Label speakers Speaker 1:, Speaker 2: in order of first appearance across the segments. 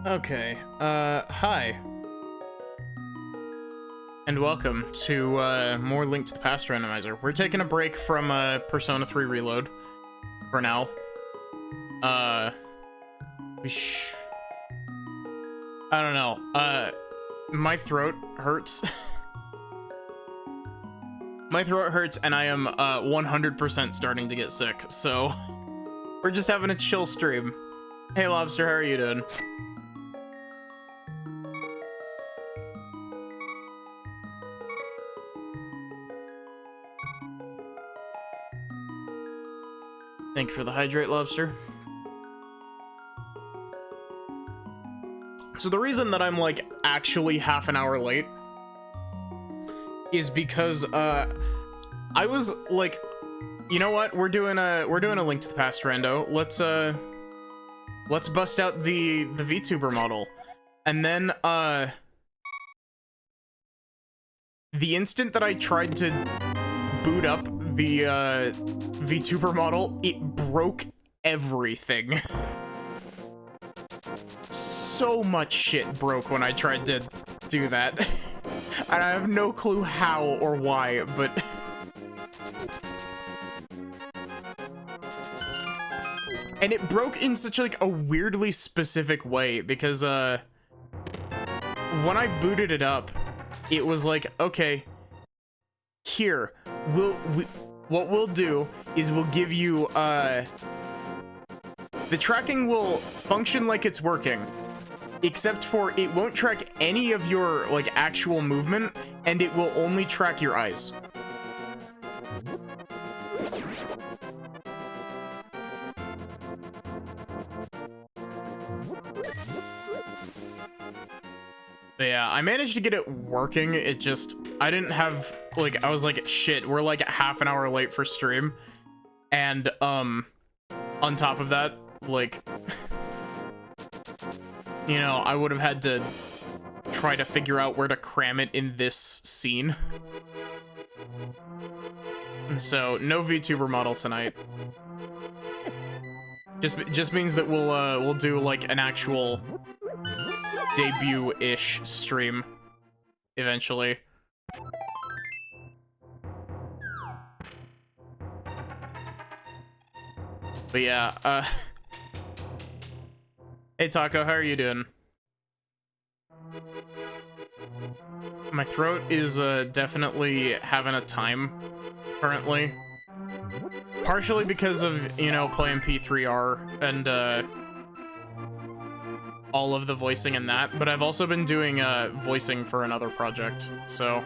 Speaker 1: Okay, hi. And welcome to, more Link to the Past Randomizer. We're taking a break from, Persona 3 Reload. For now. I don't know, my throat hurts. My throat hurts, and I am, 100% starting to get sick, so... We're just having a chill stream. Hey, Lobster, how are you doing? Thank you for the hydrate, Lobster. So the reason that I'm, like, actually half an hour late is because, I was, like, you know what? We're doing a Link to the Past rando. Let's bust out the VTuber model. And then, the instant that I tried to boot up the, VTuber model, it broke everything. So much shit broke when I tried to do that. And I have no clue how or why, but... And it broke in such, like, a weirdly specific way, because, when I booted it up, it was like, okay, here, what we'll do is we'll give you, the tracking will function like it's working, except for it won't track any of your, like, actual movement, and it will only track your eyes. But yeah, I managed to get it working. It just, I didn't have, like, I was like, shit, we're like half an hour late for stream. And, on top of that, like, you know, I would have had to try to figure out where to cram it in this scene. So, no VTuber model tonight. Just means that we'll do, like, an actual debut-ish stream eventually. But yeah, hey Taco, how are you doing? My throat is definitely having a time currently. Partially because of, you know, playing P3R and all of the voicing in that, but I've also been doing voicing for another project, so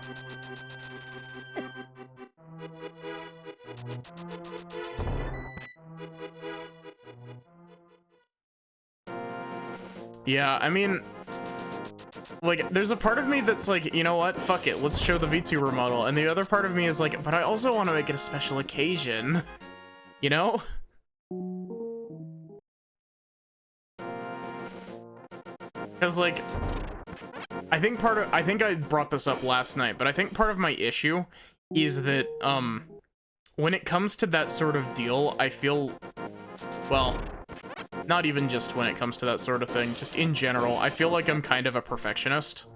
Speaker 1: yeah, I mean, like, there's a part of me that's like, you know what, fuck it, let's show the VTuber model, and the other part of me is like, but I also want to make it a special occasion, you know? Because, like, I think I brought this up last night, but I think part of my issue is that, when it comes to that sort of deal, I feel, well, not even just when it comes to that sort of thing, just in general, I feel like I'm kind of a perfectionist.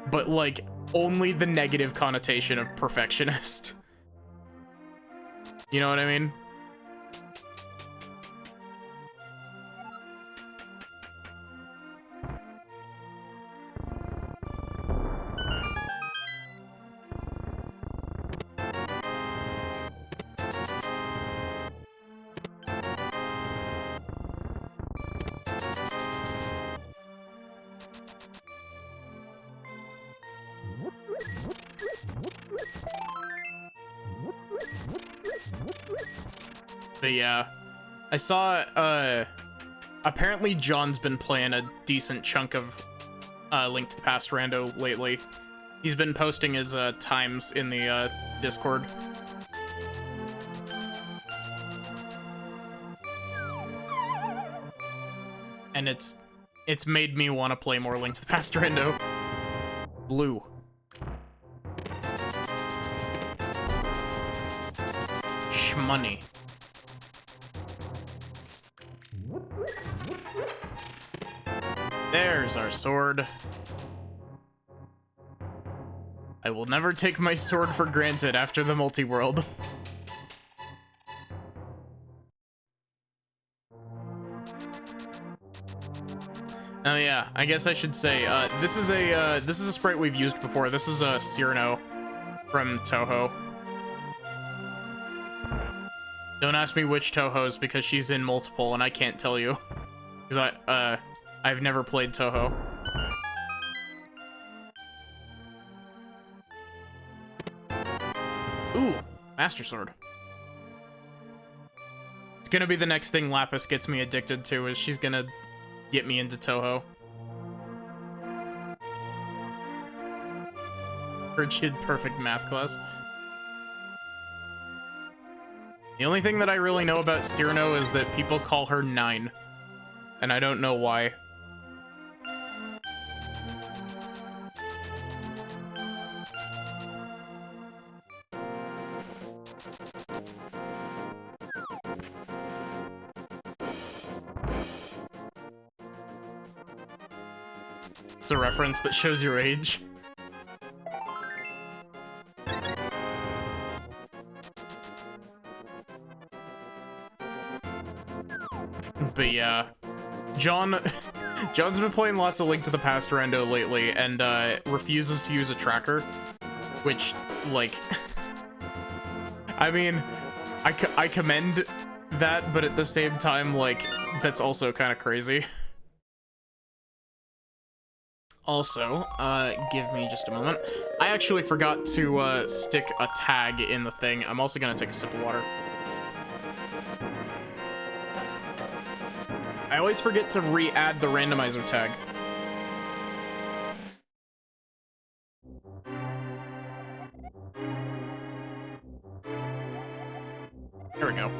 Speaker 1: But, like, only the negative connotation of perfectionist. You know what I mean? But yeah, I saw, apparently John's been playing a decent chunk of, Link to the Past rando lately. He's been posting his, times in the, Discord. And it's made me want to play more Link to the Past rando. Blue. Shmoney. There's our sword. I will never take my sword for granted after the multi-world. Oh yeah, I guess I should say, this is a sprite we've used before. This is Cyrano from Toho. Don't ask me which Toho's because she's in multiple and I can't tell you. Because I've never played Toho. Ooh, Master Sword. It's gonna be the next thing Lapis gets me addicted to, is she's gonna get me into Toho. Frigid perfect math class. The only thing that I really know about Cyrano is that people call her 9. And I don't know why. It's a reference that shows your age. But yeah, John's been playing lots of Link to the Past Rando lately, and refuses to use a tracker, which, like, I mean, I commend that, but at the same time, like, that's also kind of crazy. Also, give me just a moment. I actually forgot to stick a tag in the thing. I'm also gonna take a sip of water. I always forget to re-add the randomizer tag. There we go.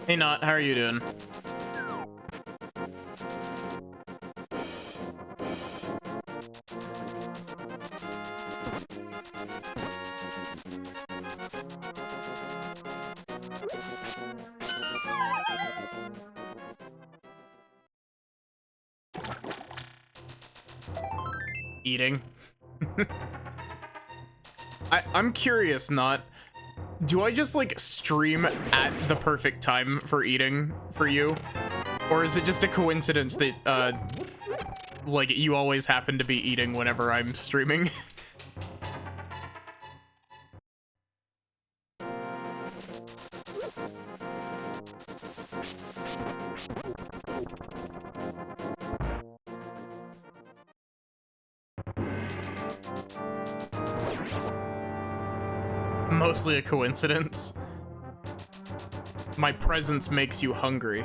Speaker 1: Hey, Not, how are you doing? Eating. I'm curious, Not. Do I just, like, stream at the perfect time for eating for you? Or is it just a coincidence that, like, you always happen to be eating whenever I'm streaming? Mostly a coincidence. My presence makes you hungry.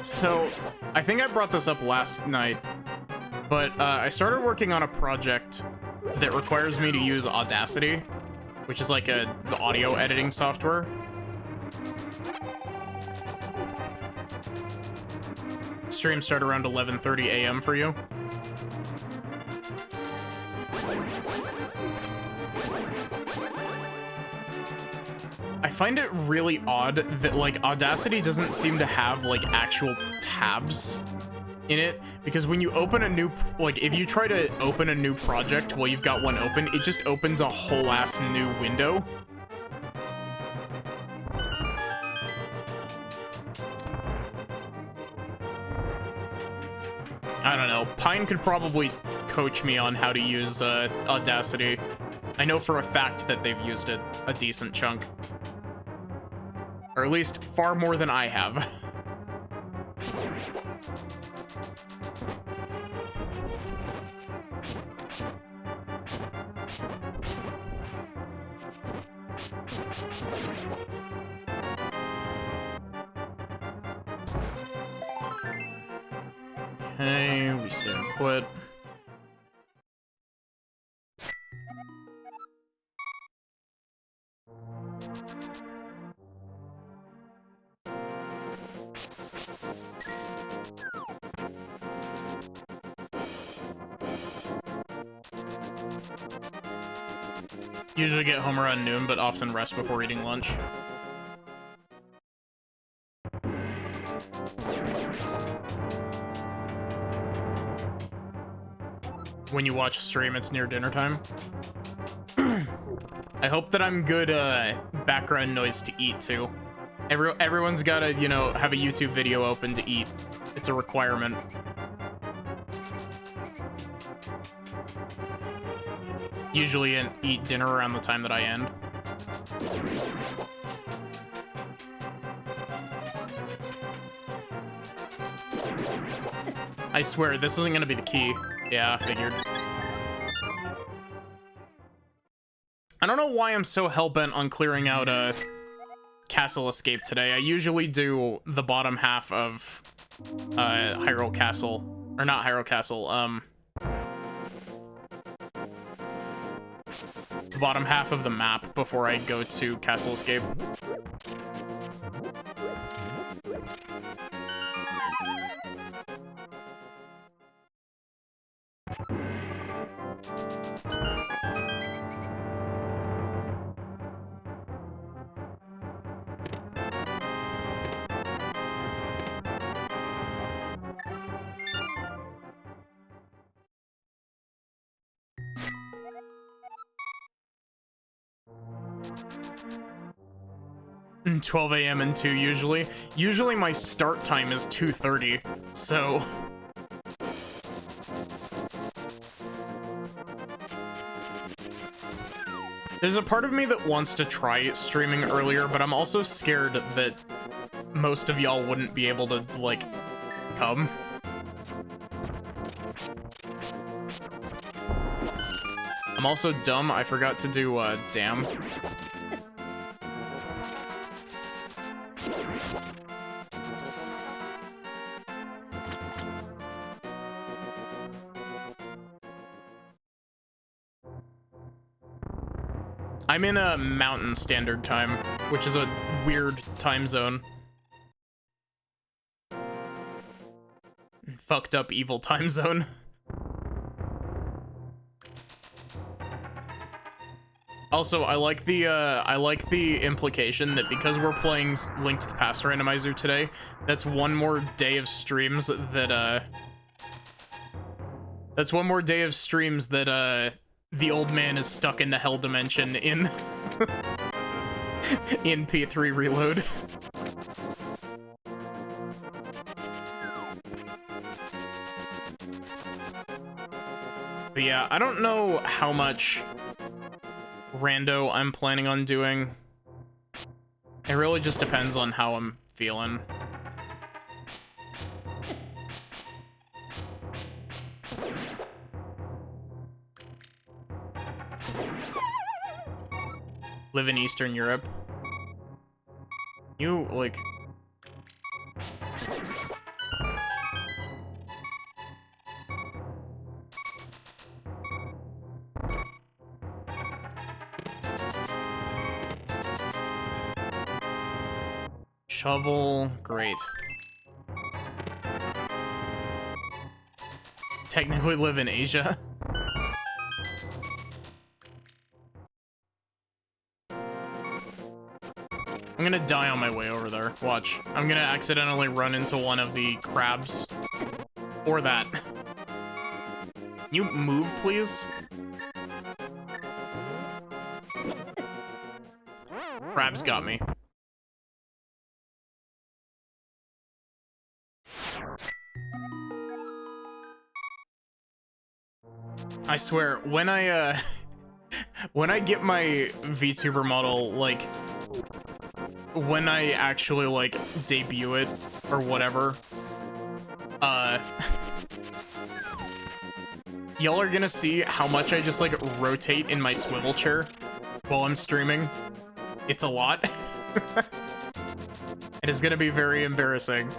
Speaker 1: So, I think I brought this up last night, but I started working on a project that requires me to use Audacity, which is like the audio editing software. Stream start around 11:30 a.m. for you. I find it really odd that, like, Audacity doesn't seem to have, like, actual tabs in it, because when you open a new, like, if you try to open a new project while you've got one open, it just opens a whole ass new window. I don't know. Pine could probably coach me on how to use Audacity. I know for a fact that they've used it a decent chunk. Or at least far more than I have. Okay, we save and quit. Usually get home around noon, but often rest before eating lunch. When you watch a stream, it's near dinner time. I hope that I'm good background noise to eat too. Everyone's gotta, you know, have a YouTube video open to eat. It's a requirement. Usually eat dinner around the time that I end. I swear, this isn't gonna be the key. Yeah, I figured. I don't know why I'm so hellbent on clearing out a castle escape today. I usually do the bottom half of Hyrule Castle. Or not Hyrule Castle, the bottom half of the map before I go to Castle Escape. And 12 a.m. and 2 usually. Usually my start time is 2:30, so... There's a part of me that wants to try streaming earlier, but I'm also scared that most of y'all wouldn't be able to, like, come. I'm also dumb, I forgot to do, Dam. I'm in a Mountain Standard Time, which is a weird time zone. Fucked up evil time zone. Also, I like the implication that because we're playing Link to the Past Randomizer today, that's one more day of streams that the old man is stuck in the hell dimension in in P3 Reload. But yeah, I don't know how much rando I'm planning on doing. It really just depends on how I'm feeling. Live in Eastern Europe. You, like... Shovel, great. Technically live in Asia. I'm gonna die on my way over there. Watch. I'm gonna accidentally run into one of the crabs. Or that. You move, please? Crabs got me. I swear, when I get my VTuber model, like, when I actually, like, debut it, or whatever, y'all are gonna see how much I just, like, rotate in my swivel chair while I'm streaming. It's a lot. It is gonna be very embarrassing.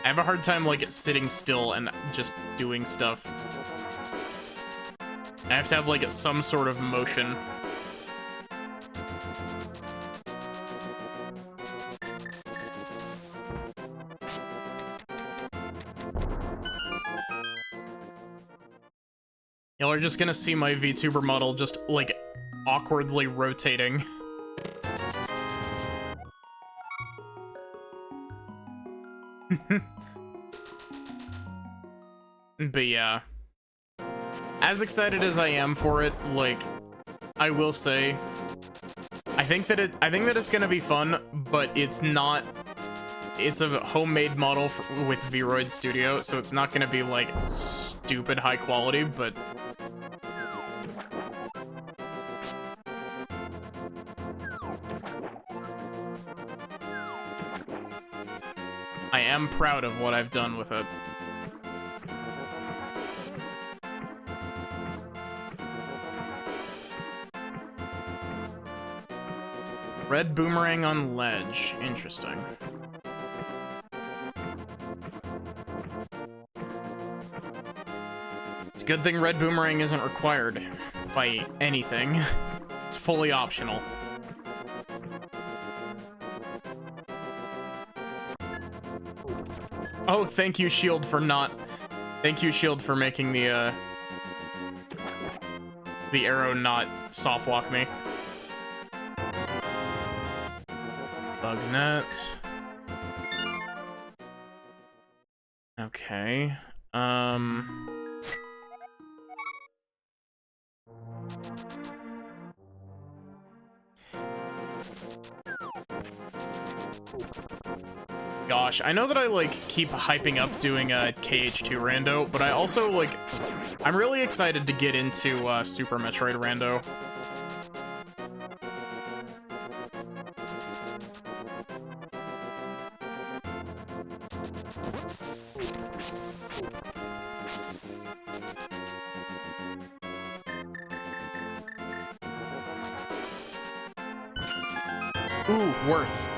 Speaker 1: have a hard time, like, sitting still and just doing stuff. I have to have, like, some sort of motion. Y'all are just gonna see my VTuber model just, like, awkwardly rotating. But yeah. As excited as I am for it, like, I will say, I think that it's gonna be fun, but it's not. It's a homemade model with Vroid Studio, so it's not gonna be like stupid high quality, but I am proud of what I've done with it. Red boomerang on ledge. Interesting. It's a good thing red boomerang isn't required by anything. It's fully optional. Oh, thank you, Shield, for not... Thank you, Shield, for making the arrow not soft lock me. Bugnet. Okay. Gosh, I know that I, like, keep hyping up doing a KH2 rando, but I also, like, I'm really excited to get into Super Metroid rando. Ooh, worth.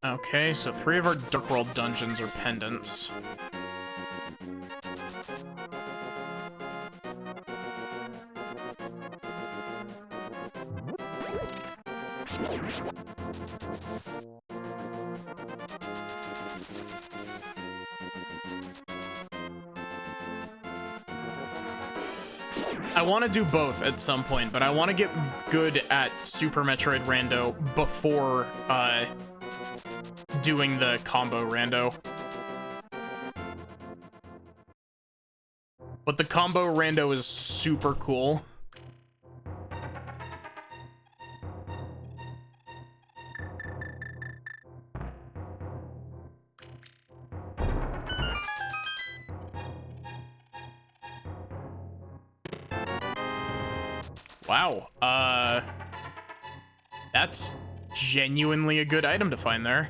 Speaker 1: Okay, so 3 of our Dark World dungeons are pendants. I want to do both at some point, but I want to get good at Super Metroid Rando before doing the combo rando. But the combo rando is super cool. Wow, that's genuinely a good item to find there.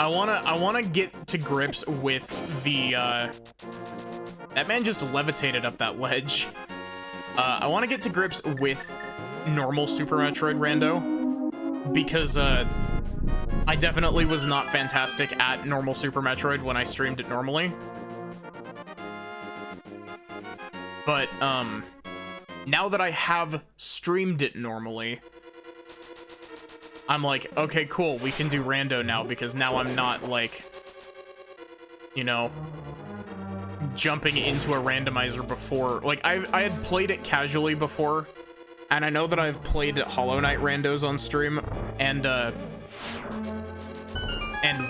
Speaker 1: I wanna get to grips with the, that man just levitated up that ledge. I wanna get to grips with normal Super Metroid rando, because, I definitely was not fantastic at normal Super Metroid when I streamed it normally. But, now that I have streamed it normally, I'm like, okay, cool, we can do rando now, because now I'm not, like, you know, jumping into a randomizer before. Like, I had played it casually before, and I know that I've played Hollow Knight randos on stream, and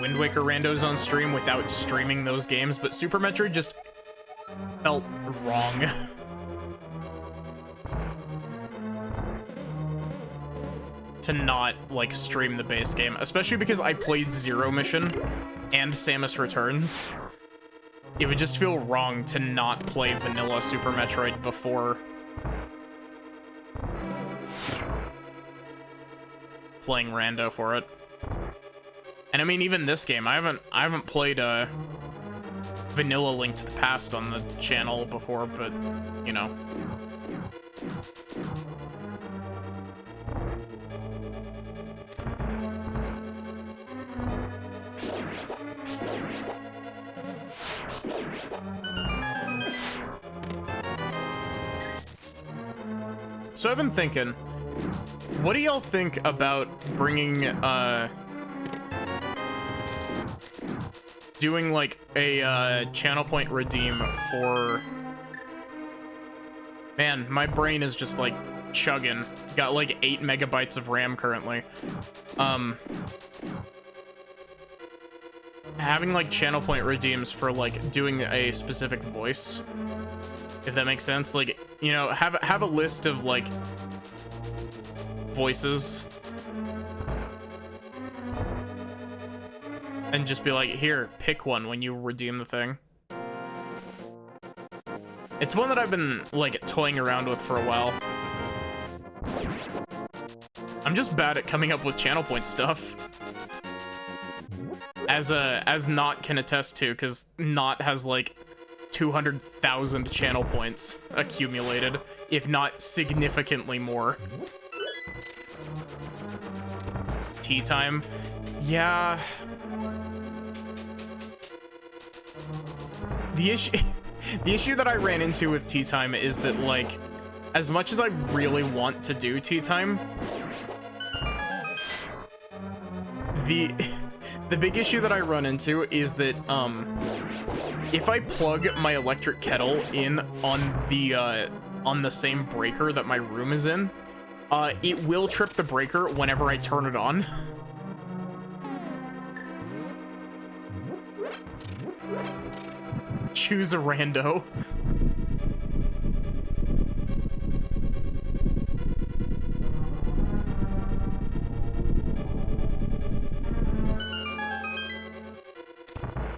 Speaker 1: Wind Waker randos on stream without streaming those games, but Super Metroid just felt wrong. To not, like, stream the base game, especially because I played Zero Mission and Samus Returns. It would just feel wrong to not play vanilla Super Metroid before. playing rando for it. And I mean, even this game, I haven't played vanilla Link to the Past on the channel before, but you know. So I've been thinking, what do y'all think about bringing, doing like a channel point redeem for... Man, my brain is just like chugging. Got like 8 megabytes of RAM currently. Having like channel point redeems for like doing a specific voice, if that makes sense. Like, you know, have a list of like voices and just be like, here, pick one when you redeem the thing. It's one that I've been like toying around with for a while. I'm just bad at coming up with channel point stuff, as Not can attest to, because Not has like 200,000 channel points accumulated, if not significantly more. Tea time, yeah. The issue that I ran into with tea time is that, like, as much as I really want to do tea time, the big issue that I run into is that if I plug my electric kettle in on the same breaker that my room is in, it will trip the breaker whenever I turn it on. Choose a rando.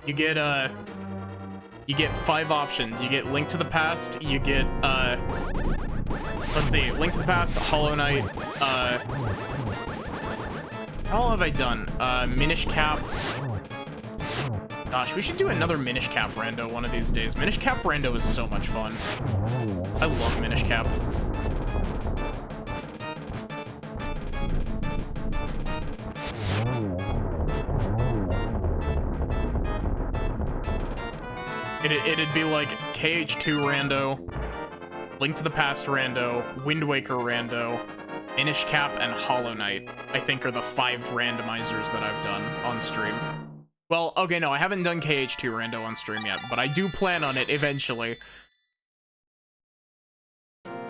Speaker 1: You get 5 options. You get Link to the Past, you get, let's see, Link to the Past, Hollow Knight, how all have I done? Minish Cap. Gosh, we should do another Minish Cap rando one of these days. Minish Cap rando is so much fun. I love Minish Cap. It'd be like KH2 rando, Link to the Past rando, Wind Waker rando, Minish Cap, and Hollow Knight, I think, are the 5 randomizers that I've done on stream. Well, okay, no, I haven't done KH2 rando on stream yet, but I do plan on it eventually.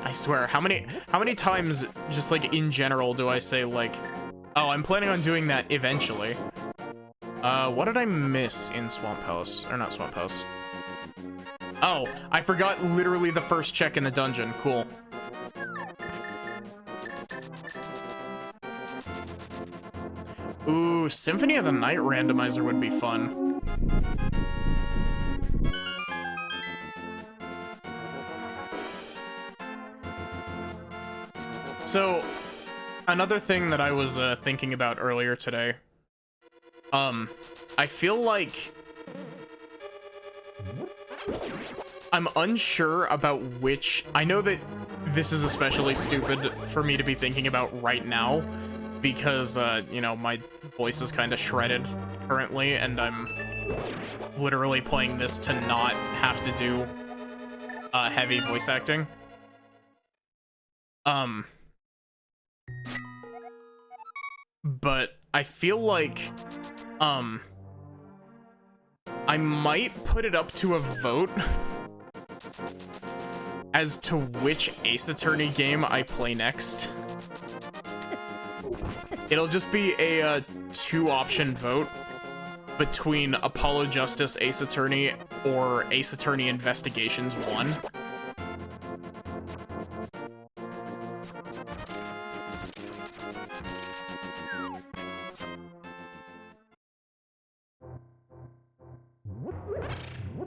Speaker 1: I swear, how many times, just like in general, do I say like, oh, I'm planning on doing that eventually? What did I miss in Swamp House? Or not Swamp House. Oh, I forgot literally the first check in the dungeon. Cool. Ooh, Symphony of the Night randomizer would be fun. So, another thing that I was thinking about earlier today, I feel like I'm unsure about which... I know that this is especially stupid for me to be thinking about right now, because, you know, my voice is kind of shredded currently, and I'm literally playing this to not have to do heavy voice acting. But I feel like, I might put it up to a vote as to which Ace Attorney game I play next. It'll just be a 2-option vote between Apollo Justice Ace Attorney or Ace Attorney Investigations 1.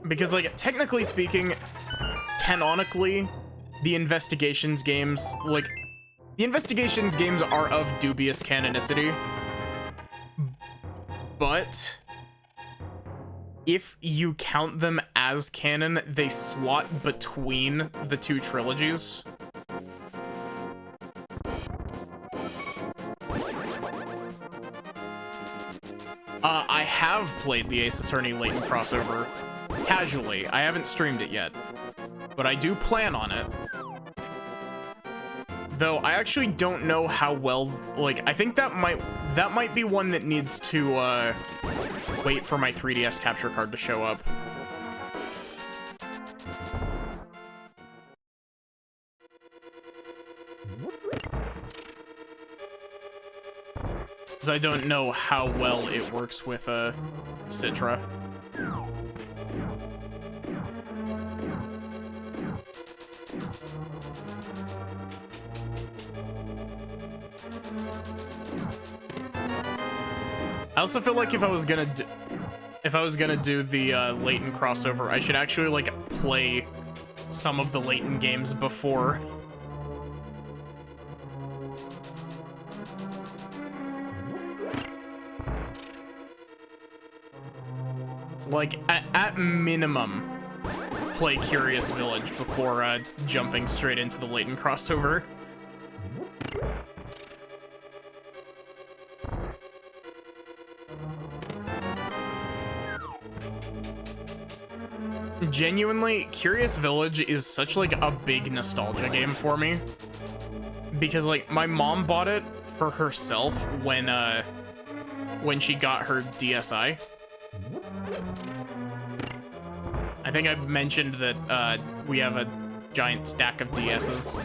Speaker 1: Because, like, technically speaking, canonically, the Investigations games, like, The Investigations games are of dubious canonicity, but if you count them as canon, they slot between the two trilogies. I have played the Ace Attorney Layton crossover casually. I haven't streamed it yet, but I do plan on it. Though I actually don't know how well, like, I think that might be one that needs to wait for my 3DS capture card to show up. Because I don't know how well it works with Citra. I also feel like if I was gonna do the Layton crossover, I should actually like play some of the Layton games before. Like at minimum, play Curious Village before jumping straight into the Layton crossover. Genuinely, Curious Village is such like a big nostalgia game for me, because like my mom bought it for herself when she got her DSi. I think I mentioned that we have a giant stack of DSs.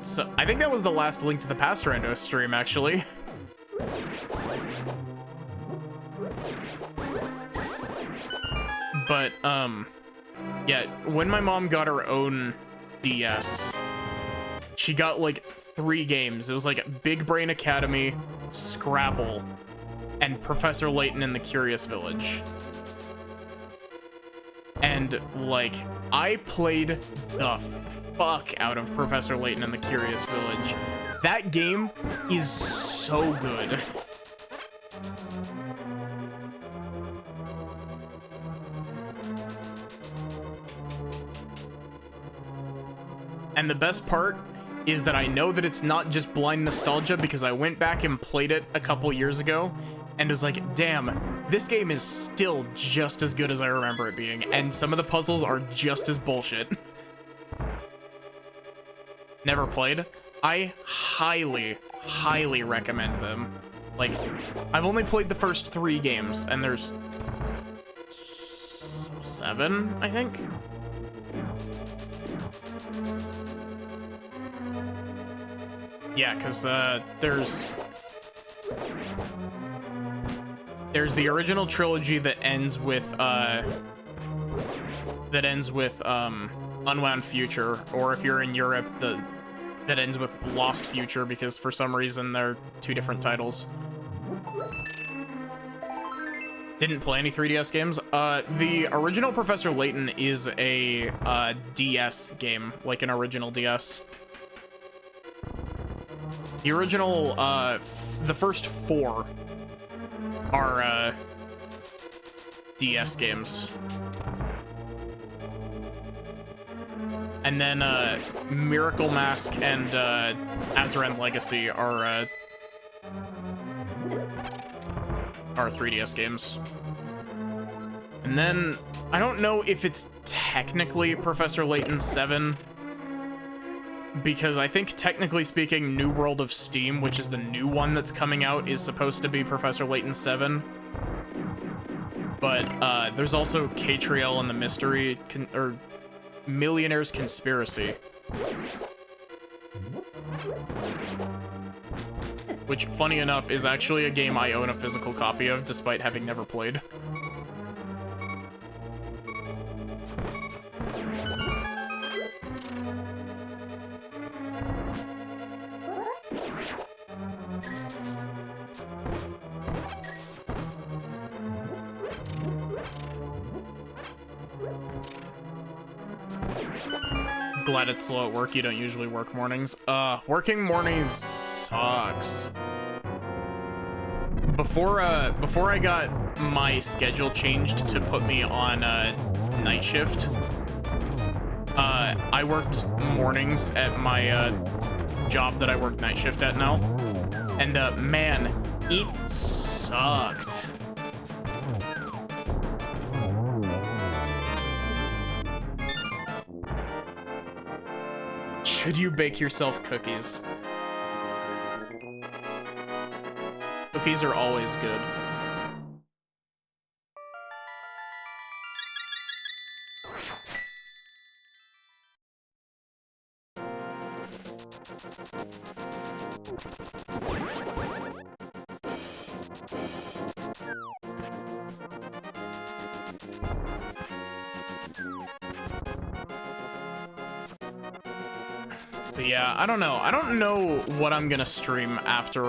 Speaker 1: So I think that was the last Link to the Past Rando stream, actually. But, yeah, when my mom got her own DS, she got, like, 3 games. It was, like, Big Brain Academy, Scrabble, and Professor Layton in the Curious Village. And, like, I played the fuck out of Professor Layton in the Curious Village. That game is so good. And the best part is that I know that it's not just blind nostalgia, because I went back and played it a couple years ago and was like, damn, this game is still just as good as I remember it being, and some of the puzzles are just as bullshit. Never played? I highly, highly recommend them. Like, I've only played the first 3 games, and there's 7, I think? Yeah, because there's the original trilogy that ends with Unwound Future, or if you're in Europe, that ends with Lost Future, because for some reason they're 2 different titles. Didn't play any 3DS games. The original Professor Layton is a DS game, like an original DS. The original, the first 4 are DS games. And then Miracle Mask and Azran Legacy are 3DS games. And then I don't know if it's technically Professor Layton 7, because I think technically speaking, New World of Steam, which is the new one that's coming out, is supposed to be Professor Layton 7. But there's also Catriel and the Mystery, or Millionaire's Conspiracy, which, funny enough, is actually a game I own a physical copy of, despite having never played. glad it's slow at work. You don't usually work mornings. Working mornings sucks. Before I got my schedule changed to put me on night shift, I worked mornings at my job that I work night shift at now, and man, it sucked. Should you bake yourself cookies? Cookies are always good. But yeah, I don't know. I don't know what I'm gonna stream after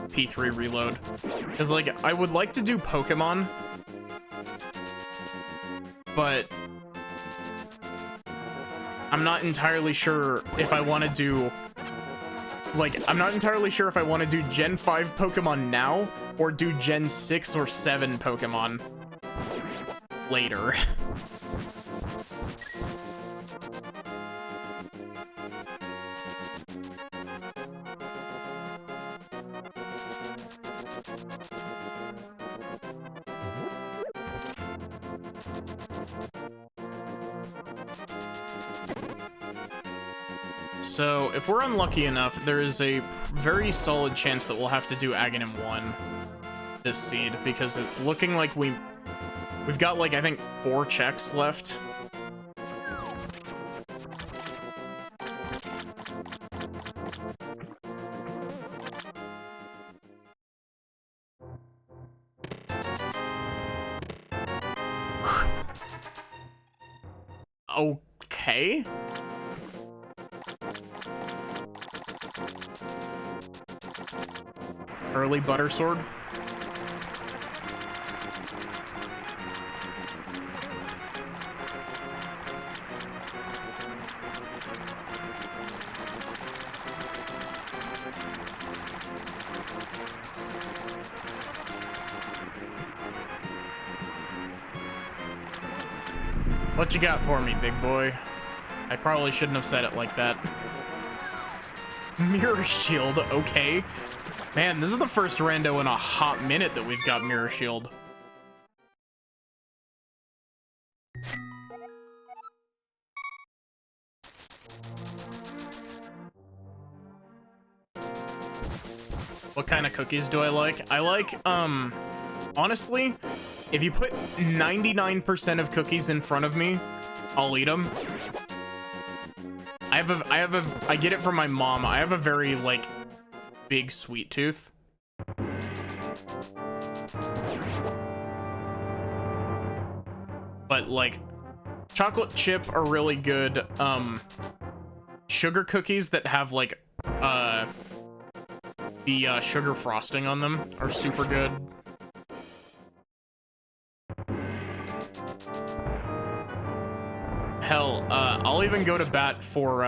Speaker 1: P3 reload. Cause like, I would like to do Pokemon, but I'm not entirely sure if I want to do, like, I'm not entirely sure if I want to do Gen 5 Pokemon now, or do Gen 6 or 7 Pokemon later. So, if we're unlucky enough, there is a very solid chance that we'll have to do Aghanim 1 this seed, because it's looking like we've got, like, I think 4 checks left. Okay. Early Butter Sword. What you got for me, big boy? I probably shouldn't have said it like that. Mirror Shield, okay. Man, this is the first rando in a hot minute that we've got Mirror Shield. What kind of cookies do I like? I like, honestly, if you put 99% of cookies in front of me, I'll eat them. I get it from my mom. I have a very, like, big sweet tooth. But, like, chocolate chip are really good. Sugar cookies that have, like, the sugar frosting on them are super good. Hell, I'll even go to bat for,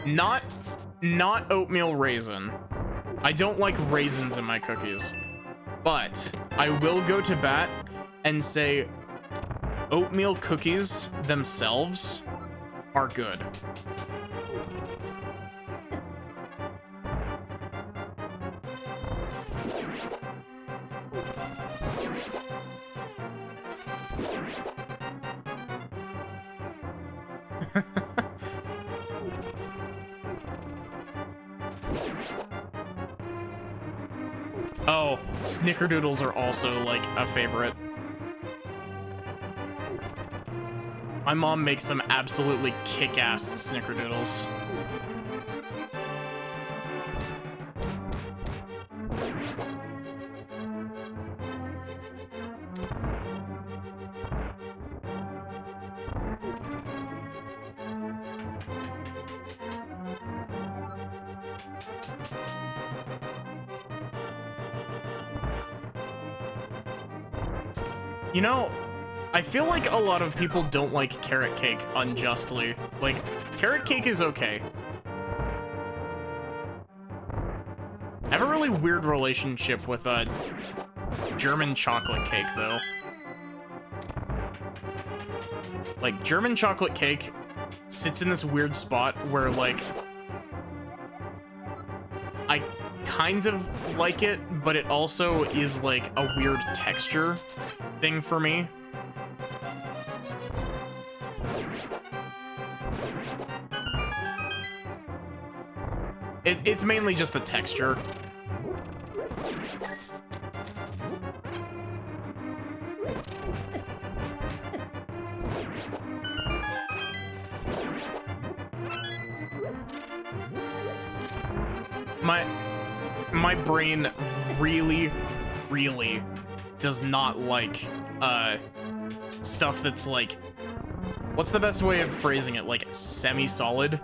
Speaker 1: not oatmeal raisin. I don't like raisins in my cookies. But I will go to bat and say oatmeal cookies themselves are good. Oh, snickerdoodles are also, like, a favorite. My mom makes some absolutely kick-ass snickerdoodles. You know, I feel like a lot of people don't like carrot cake unjustly. Like, carrot cake is okay. I have a really weird relationship with German chocolate cake, though. Like, German chocolate cake sits in this weird spot where, like, I kind of like it, but it also is, like, a weird texture thing for me. It's mainly just the texture. My brain really does not like stuff that's like, what's the best way of phrasing it? Like semi-solid?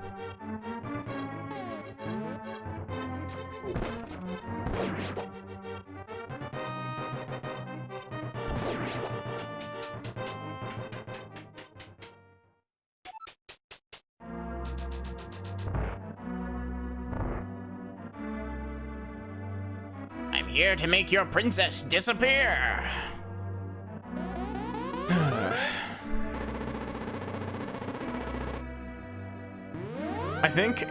Speaker 1: Here to make your princess disappear. I think,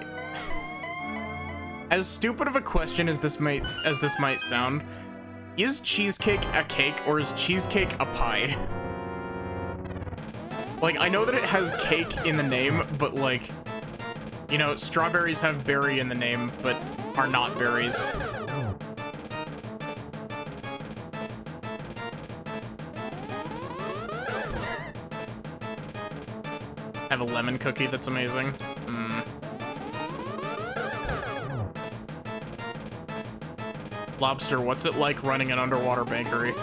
Speaker 1: as stupid of a question as this might sound, is cheesecake a cake or is cheesecake a pie? Like, I know that it has cake in the name, but like, you know, strawberries have berry in the name, but are not berries. I have a lemon cookie that's amazing. Lobster, what's it like running an underwater bakery?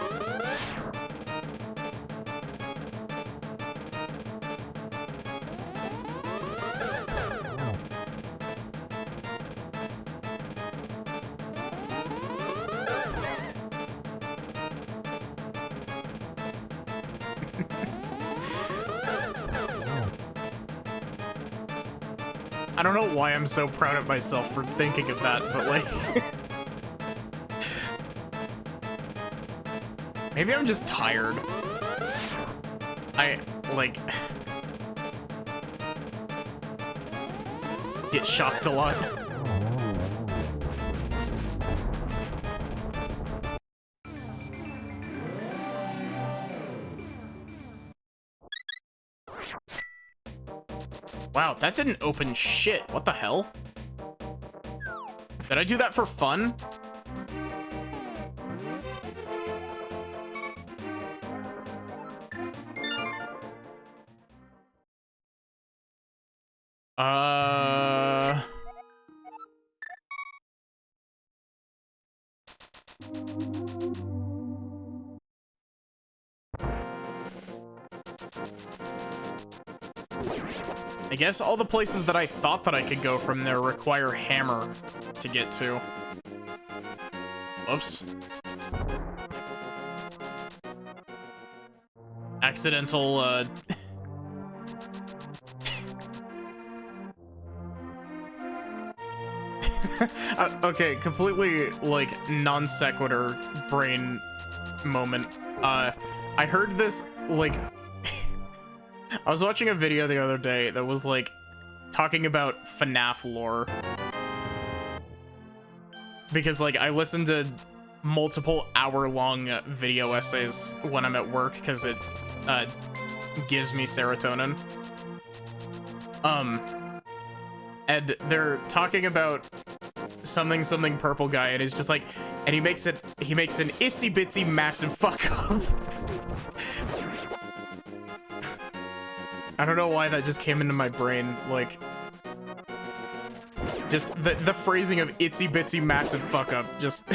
Speaker 1: I don't know why I'm so proud of myself for thinking of that, but like... Maybe I'm just tired. I, like... get shocked a lot. Wow, that didn't open shit. What the hell? Did I do that for fun? I guess all the places that I thought that I could go from there require hammer to get to. Oops. Accidental, okay, completely, like, non sequitur brain moment. I heard this, like... I was watching a video the other day that was, like, talking about FNAF lore. Because, like, I listen to multiple hour-long video essays when I'm at work, because it, gives me serotonin. And they're talking about something purple guy, and he's just like, and he makes an itsy bitsy massive fuck up. I don't know why that just came into my brain, like, just the phrasing of itsy bitsy massive fuck up, just...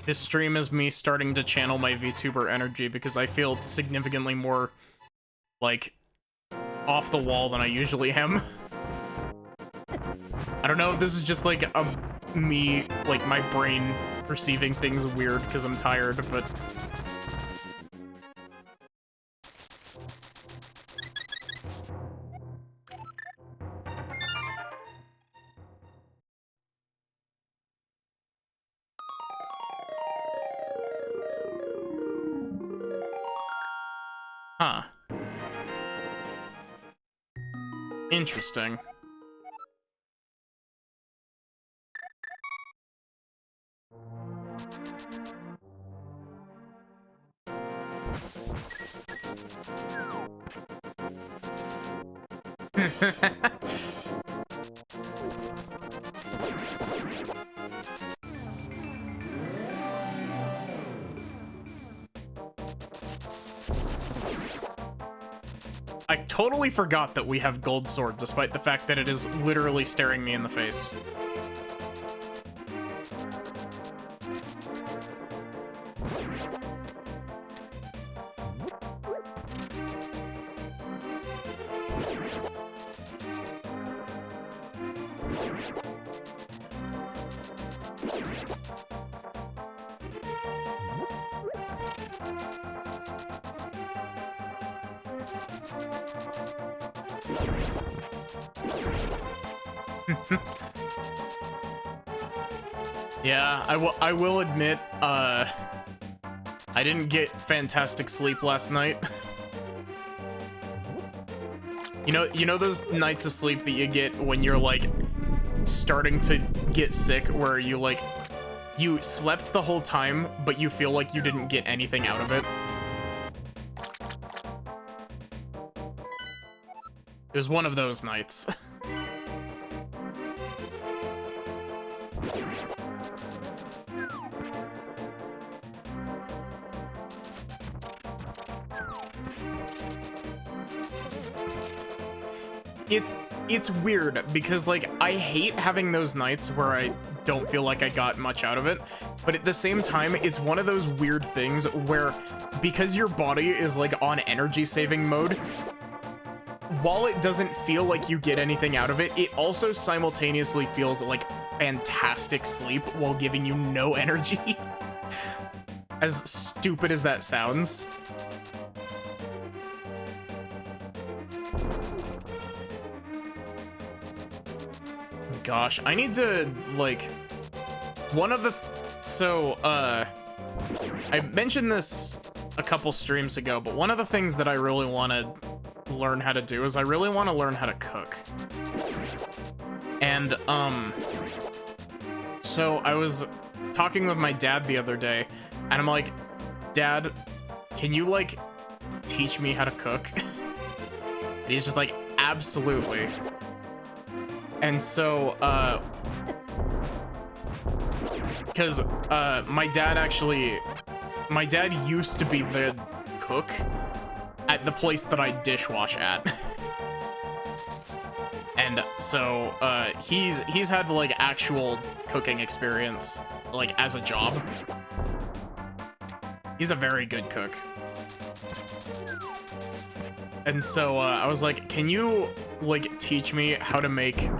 Speaker 1: This stream is me starting to channel my VTuber energy because I feel significantly more, like, off the wall than I usually am. I don't know if this is just, like, me, like, my brain perceiving things weird because I'm tired, but... Huh. Interesting. I totally forgot that we have Gold Sword, despite the fact that it is literally staring me in the face. Yeah, I will admit, I didn't get fantastic sleep last night. You know those nights of sleep that you get when you're, like, starting to get sick, where you, like, you slept the whole time, but you feel like you didn't get anything out of it? It was one of those nights. It's weird because, like, I hate having those nights where I don't feel like I got much out of it, but at the same time, it's one of those weird things where, because your body is, like, on energy saving mode, while it doesn't feel like you get anything out of it, it also simultaneously feels like fantastic sleep while giving you no energy. As stupid as that sounds. Gosh, I need to, like, one of the, I mentioned this a couple streams ago, but one of the things that I really want to learn how to do is I really want to learn how to cook. And, so I was talking with my dad the other day, and I'm like, Dad, can you, like, teach me how to cook? And he's just like, absolutely. And so, because, my dad used to be the cook at the place that I dishwash at. And so, he's had, like, actual cooking experience, like, as a job. He's a very good cook. And so, I was like, can you, like, teach me how to make...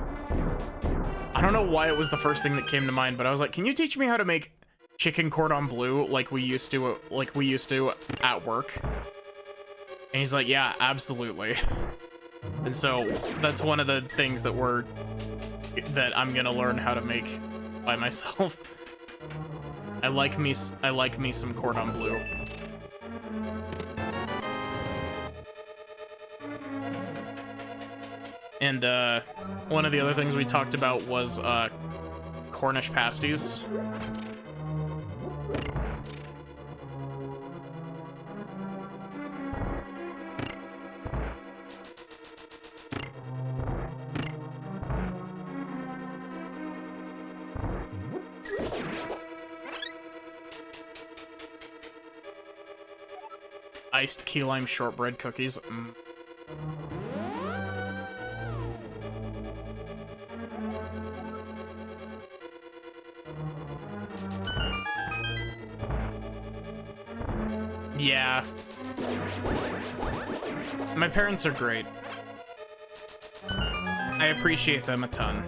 Speaker 1: I don't know why it was the first thing that came to mind, but I was like, can you teach me how to make chicken cordon bleu like we used to at work? And he's like, yeah, absolutely. And so that's one of the things that I'm gonna learn how to make by myself. I like me some cordon bleu. And one of the other things we talked about was Cornish pasties. Iced key lime shortbread cookies. Yeah. My parents are great. I appreciate them a ton.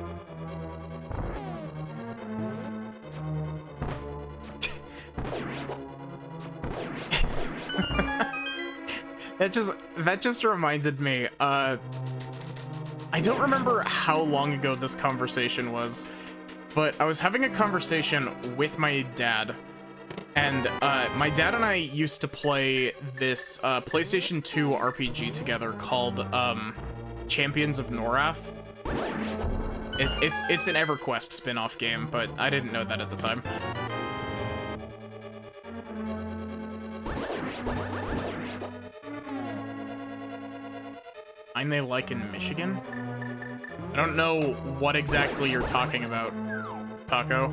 Speaker 1: That just reminded me, I don't remember how long ago this conversation was, but I was having a conversation with my dad, and my dad and I used to play this PlayStation 2 RPG together called Champions of Norath. It's an EverQuest spin-off game, but I didn't know that at the time. Aren't they like in Michigan? I don't know what exactly you're talking about, Taco.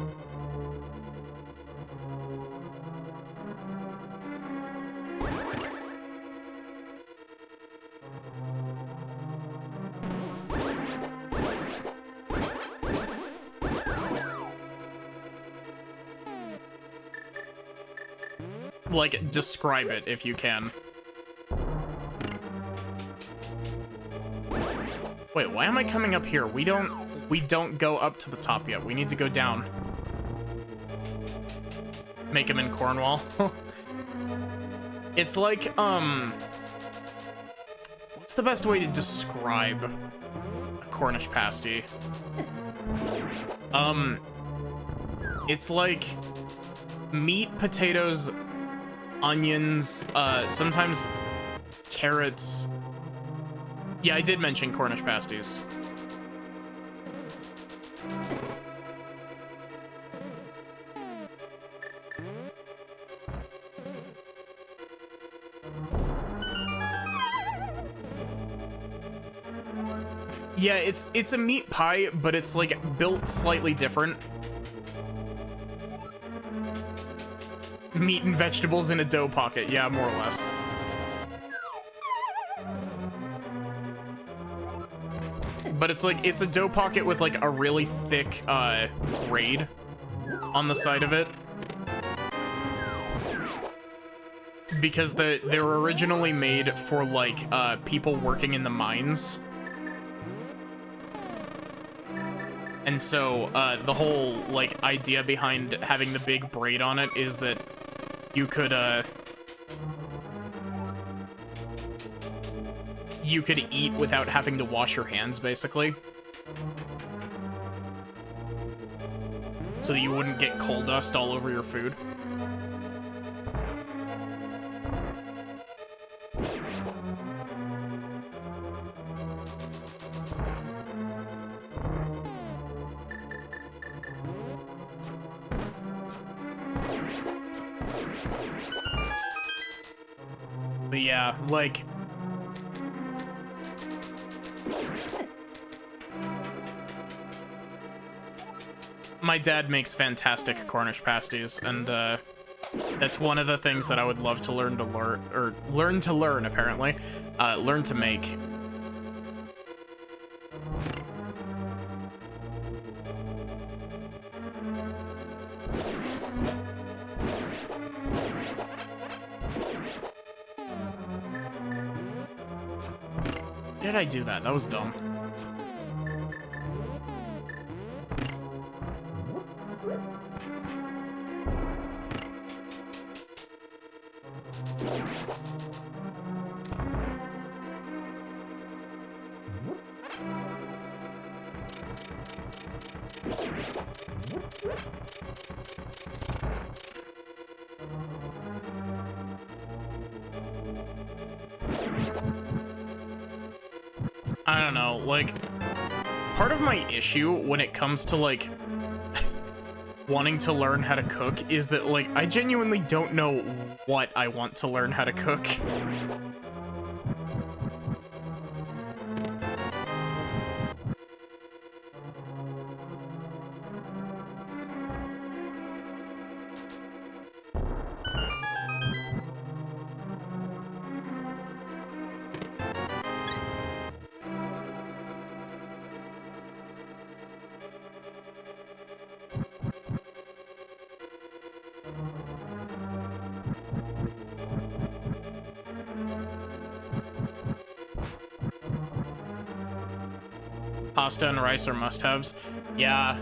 Speaker 1: Like, describe it if you can. Wait, why am I coming up here? We don't go up to the top yet. We need to go down. Make him in Cornwall. It's like, what's the best way to describe a Cornish pasty? It's like meat, potatoes, onions, sometimes carrots. Yeah, I did mention Cornish pasties. Yeah, it's a meat pie, but it's like built slightly different. Meat and vegetables in a dough pocket, yeah, more or less. But it's like, it's a dough pocket with like a really thick braid on the side of it. Because they were originally made for like people working in the mines. And so the whole like idea behind having the big braid on it is that you could eat without having to wash your hands, basically. So that you wouldn't get coal dust all over your food. But yeah, like... my dad makes fantastic Cornish pasties, and that's one of the things that I would love to learn apparently. Learn to make. Why did I do that? That was dumb. I don't know, like, part of my issue when it comes to, like, wanting to learn how to cook is that, like, I genuinely don't know what I want to learn how to cook. Pasta and rice are must-haves. Yeah,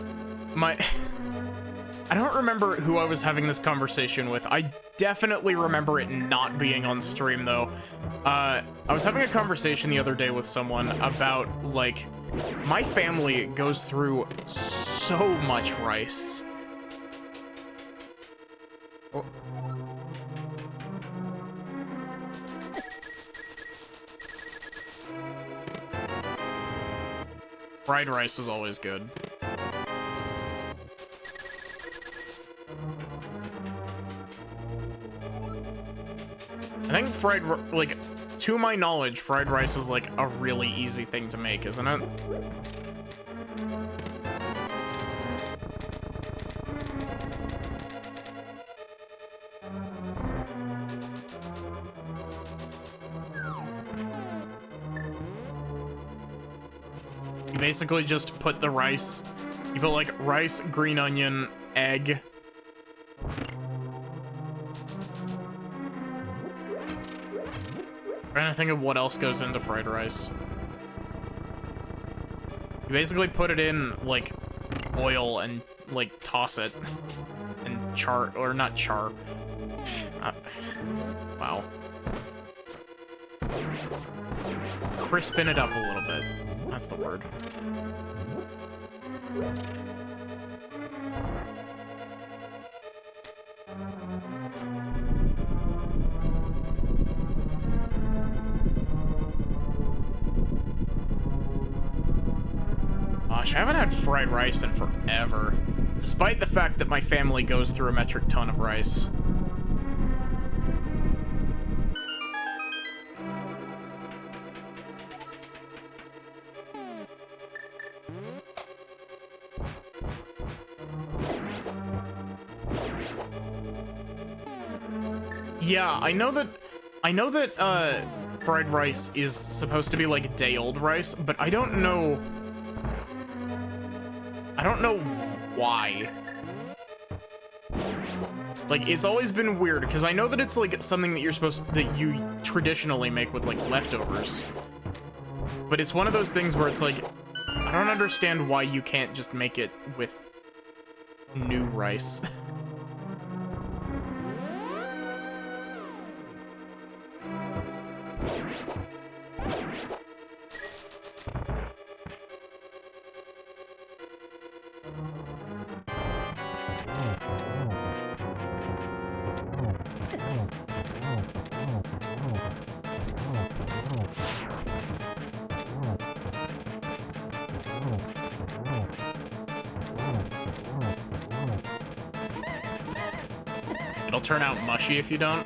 Speaker 1: I don't remember who I was having this conversation with. I definitely remember it not being on stream, though. I was having a conversation the other day with someone about, like, my family goes through so much rice. Oh. Fried rice is always good. I think like, to my knowledge, fried rice is, like, a really easy thing to make, isn't it? You basically just put the rice, you put, like, rice, green onion, egg. Trying to think of what else goes into fried rice. You basically put it in, like, oil and, like, toss it. And char, or not char. Wow. Crispen it up a little bit. That's the word. Gosh, I haven't had fried rice in forever, despite the fact that my family goes through a metric ton of rice. Yeah, I know that fried rice is supposed to be like day-old rice, but I don't know why. Like, it's always been weird, because I know that it's like something that you traditionally make with like leftovers. But it's one of those things where it's like, I don't understand why you can't just make it with new rice. It'll turn out mushy if you don't.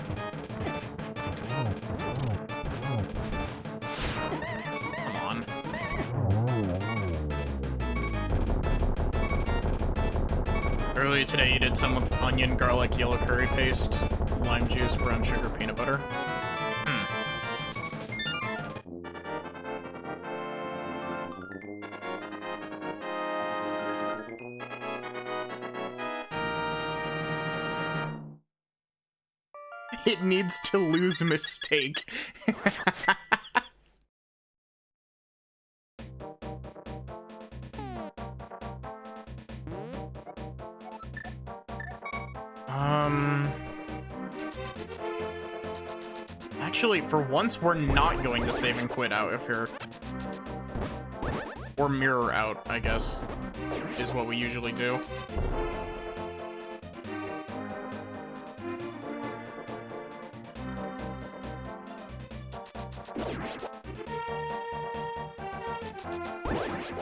Speaker 1: Come on. Earlier today you did some with onion, garlic, yellow curry paste, lime juice, brown sugar, peanut butter. It needs to lose mistake. Actually, for once, we're not going to save and quit out if you're... Or mirror out, I guess, is what we usually do.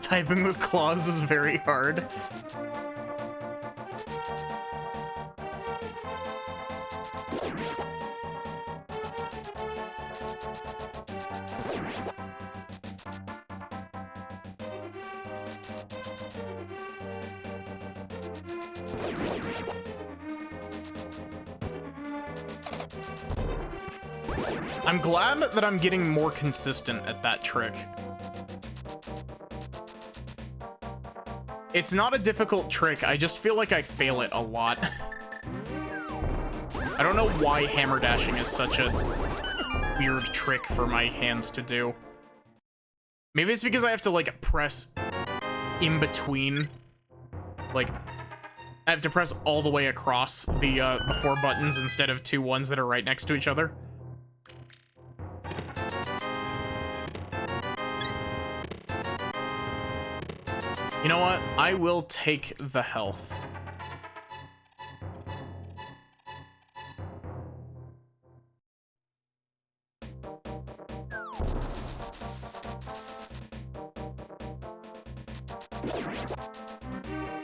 Speaker 1: Typing with claws is very hard. I'm glad that I'm getting more consistent at that trick. It's not a difficult trick, I just feel like I fail it a lot. I don't know why hammer dashing is such a weird trick for my hands to do. Maybe it's because I have to, like, press in between, like, I have to press all the way across the 4 buttons instead of 2 ones that are right next to each other. You know what? I will take the health.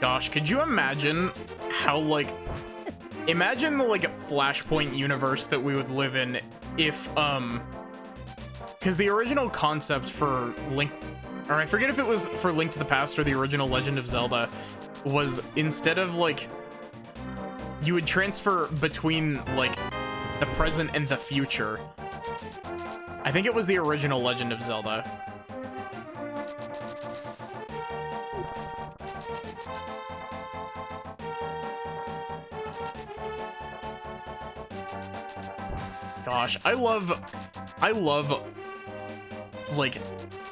Speaker 1: Gosh, could you imagine how, like, imagine the, like, Flashpoint universe that we would live in if, because the original concept for Link, or I forget if it was for Link to the Past or the original Legend of Zelda, was instead of, like, you would transfer between, like, the present and the future. I think it was the original Legend of Zelda. Gosh, I love, like,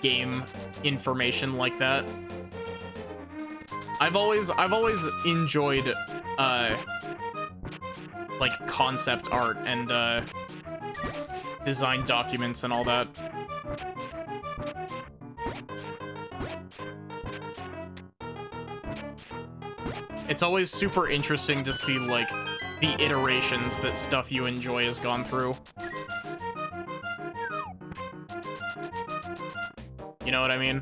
Speaker 1: game information like that. I've always enjoyed, like, concept art and, design documents and all that. It's always super interesting to see, like, the iterations that stuff you enjoy has gone through. You know what I mean?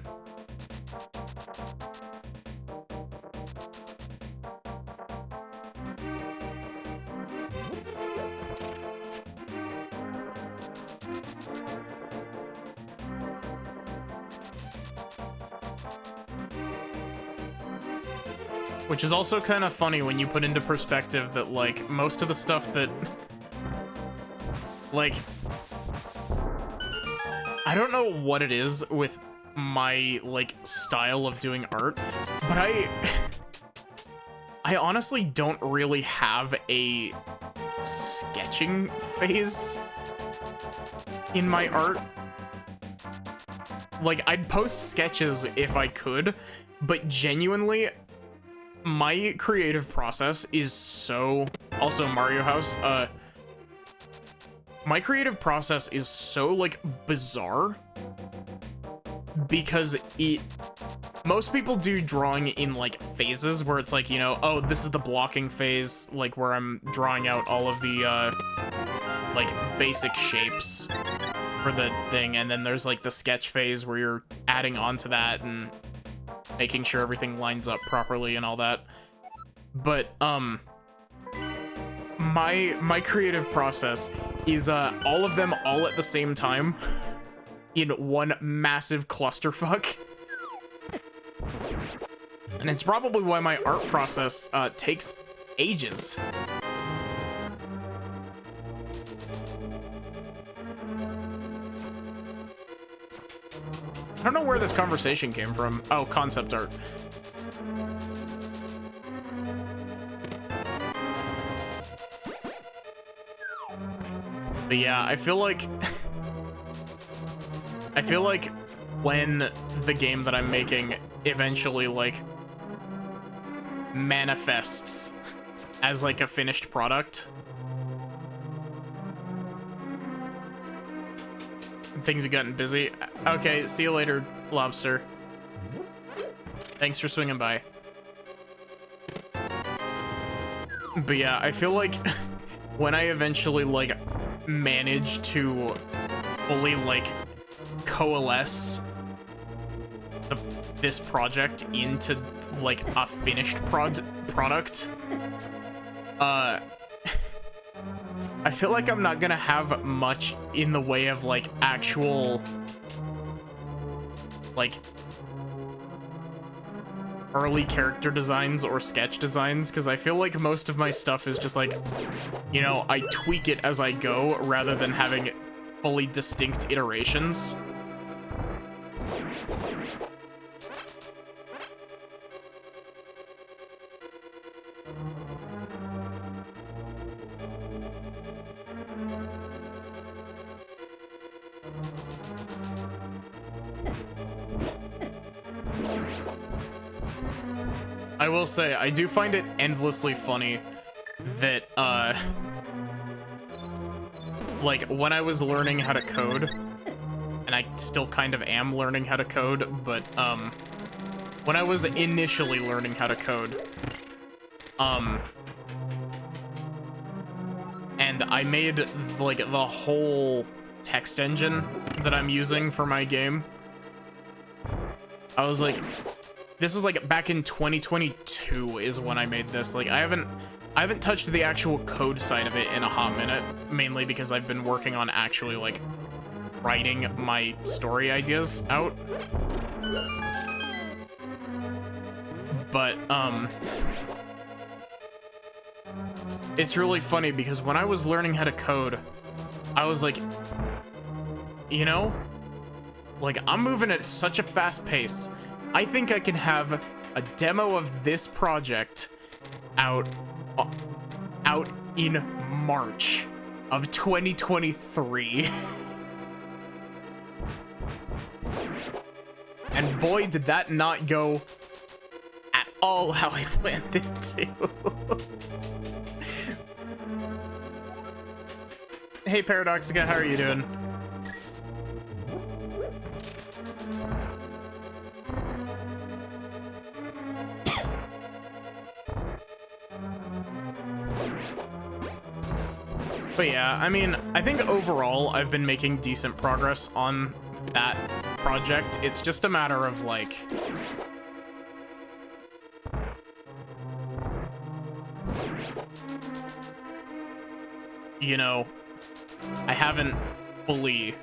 Speaker 1: Which is also kind of funny when you put into perspective that, like, most of the stuff that, like, I don't know what it is with my, like, style of doing art, but I honestly don't really have a sketching phase in my art. Like, I'd post sketches if I could, but genuinely, my creative process is so... Also, Mario House, my creative process is so, like, bizarre, because most people do drawing in, like, phases, where it's like, you know, oh, this is the blocking phase, like, where I'm drawing out all of the, like, basic shapes for the thing, and then there's, like, the sketch phase where you're adding on to that and making sure everything lines up properly and all that. But, my creative process is, all of them all at the same time in one massive clusterfuck. And it's probably why my art process, takes ages. I don't know where this conversation came from. Oh, concept art. But yeah, I feel like when the game that I'm making eventually, like, manifests as, like, a finished product, things have gotten busy. Okay, see you later, Lobster. Thanks for swinging by. But yeah, I feel like when I eventually, like, manage to fully, like, coalesce this project into, like, a finished product, I feel like I'm not gonna have much in the way of, like, actual, like, early character designs or sketch designs, because I feel like most of my stuff is just, like, you know, I tweak it as I go rather than having fully distinct iterations. I will say, I do find it endlessly funny that, like, when I was learning how to code, and I still kind of am learning how to code, but, when I was initially learning how to code, and I made, like, the whole text engine that I'm using for my game, I was like, this was like back in 2022 is when I made this. Like, I haven't touched the actual code side of it in a hot minute, mainly because I've been working on actually, like, writing my story ideas out. But, it's really funny because when I was learning how to code, I was like, you know, like, I'm moving at such a fast pace. I think I can have a demo of this project out in March of 2023. And boy, did that not go at all how I planned it to. Hey Paradoxica, how are you doing? But yeah, I mean, I think overall I've been making decent progress on that project. It's just a matter of, like, you know, I haven't fully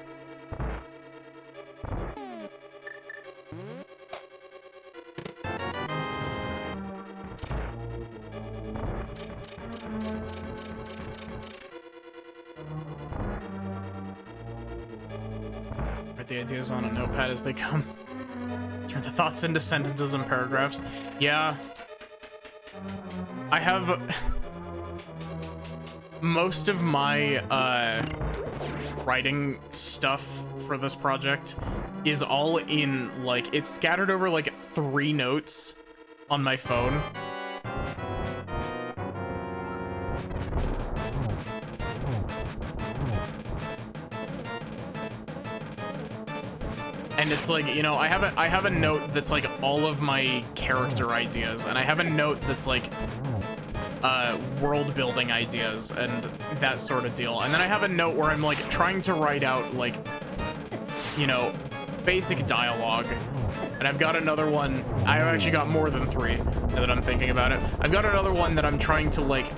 Speaker 1: write the ideas on a notepad as they come. Turn the thoughts into sentences and paragraphs. Yeah. I have most of my writing stuff for this project is all in, like, it's scattered over like 3 notes on my phone. And it's like, you know, I have a note that's like all of my character ideas, and I have a note that's like world building ideas and that sort of deal. And then I have a note where I'm like trying to write out, like, you know, basic dialogue. And I've got another one, I've actually got more than 3 now that I'm thinking about it. I've got another one that I'm trying to, like,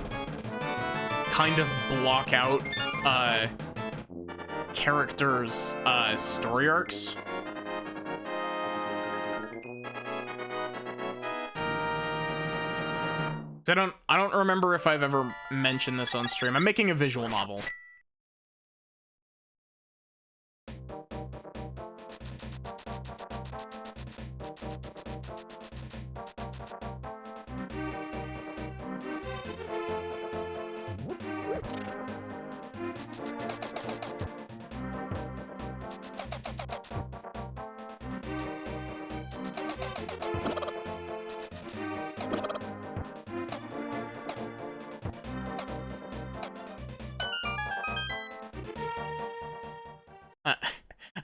Speaker 1: kind of block out characters' story arcs. I don't remember if I've ever mentioned this on stream. I'm making a visual novel.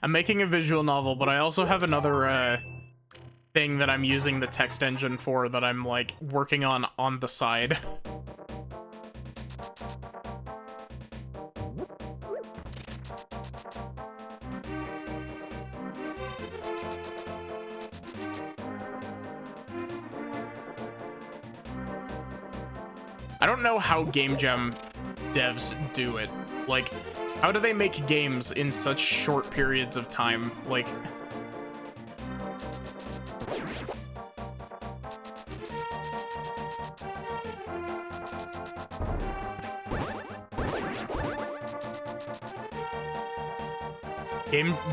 Speaker 1: I'm making a visual novel, but I also have another thing that I'm using the text engine for that I'm, like, working on the side. I don't know how Game Jam devs do it. Like, how do they make games in such short periods of time? Like,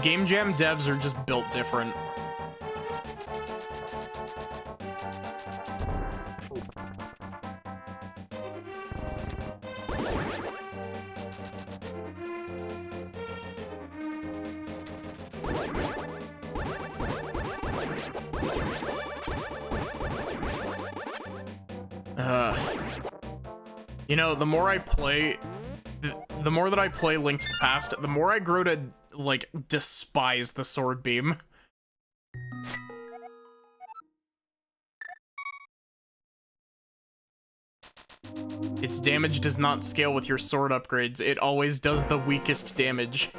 Speaker 1: Game Jam devs are just built different. You know, the more I play, the more that I play Link to the Past, the more I grow to, like, despise the sword beam. Its damage does not scale with your sword upgrades. It always does the weakest damage.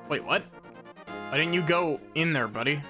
Speaker 1: Wait, what? Why didn't you go in there, buddy?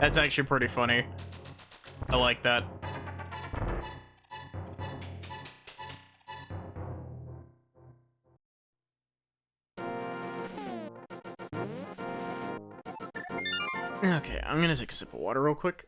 Speaker 1: That's actually pretty funny. I like that. Okay, I'm gonna take a sip of water real quick.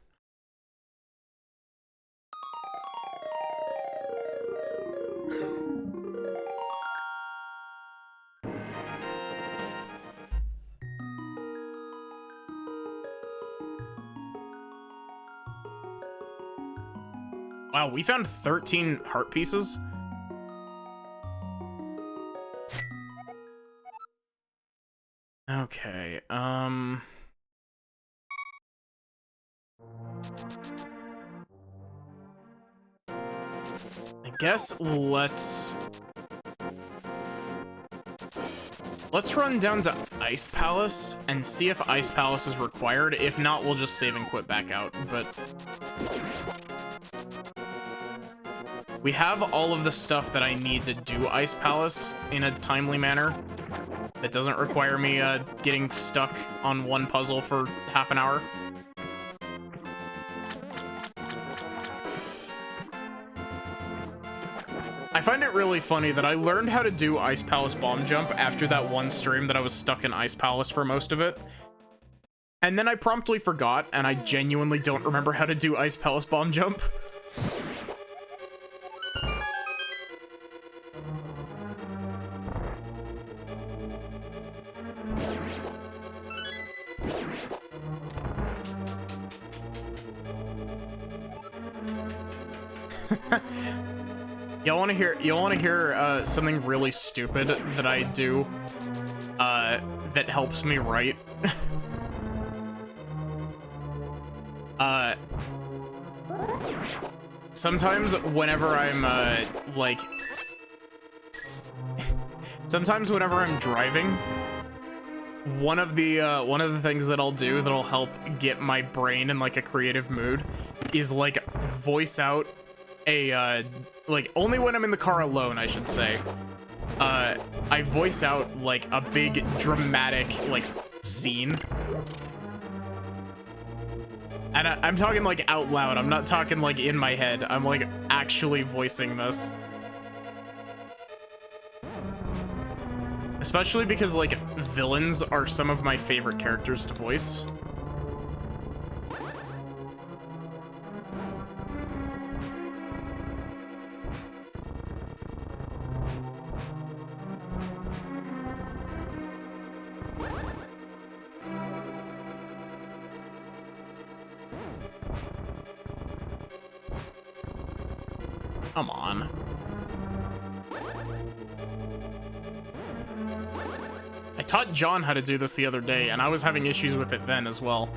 Speaker 1: Wow, we found 13 heart pieces. Okay, I guess let's run down to Ice Palace and see if Ice Palace is required. If not, we'll just save and quit back out, but we have all of the stuff that I need to do Ice Palace in a timely manner that doesn't require me getting stuck on one puzzle for half an hour. I find it really funny that I learned how to do Ice Palace bomb jump after that one stream that I was stuck in Ice Palace for most of it. And then I promptly forgot, and I genuinely don't remember how to do Ice Palace bomb jump. Y'all want to hear something really stupid that I do that helps me write? Sometimes whenever I'm sometimes whenever I'm driving, one of the things that I'll do that'll help get my brain in like a creative mood is like voice out a like only when I'm in the car alone, I should say. I voice out like a big dramatic like scene. And I'm talking like out loud. I'm not talking like in my head. I'm like actually voicing this. Especially because like villains are some of my favorite characters to voice. Come on. I taught John how to do this the other day, and I was having issues with it then as well.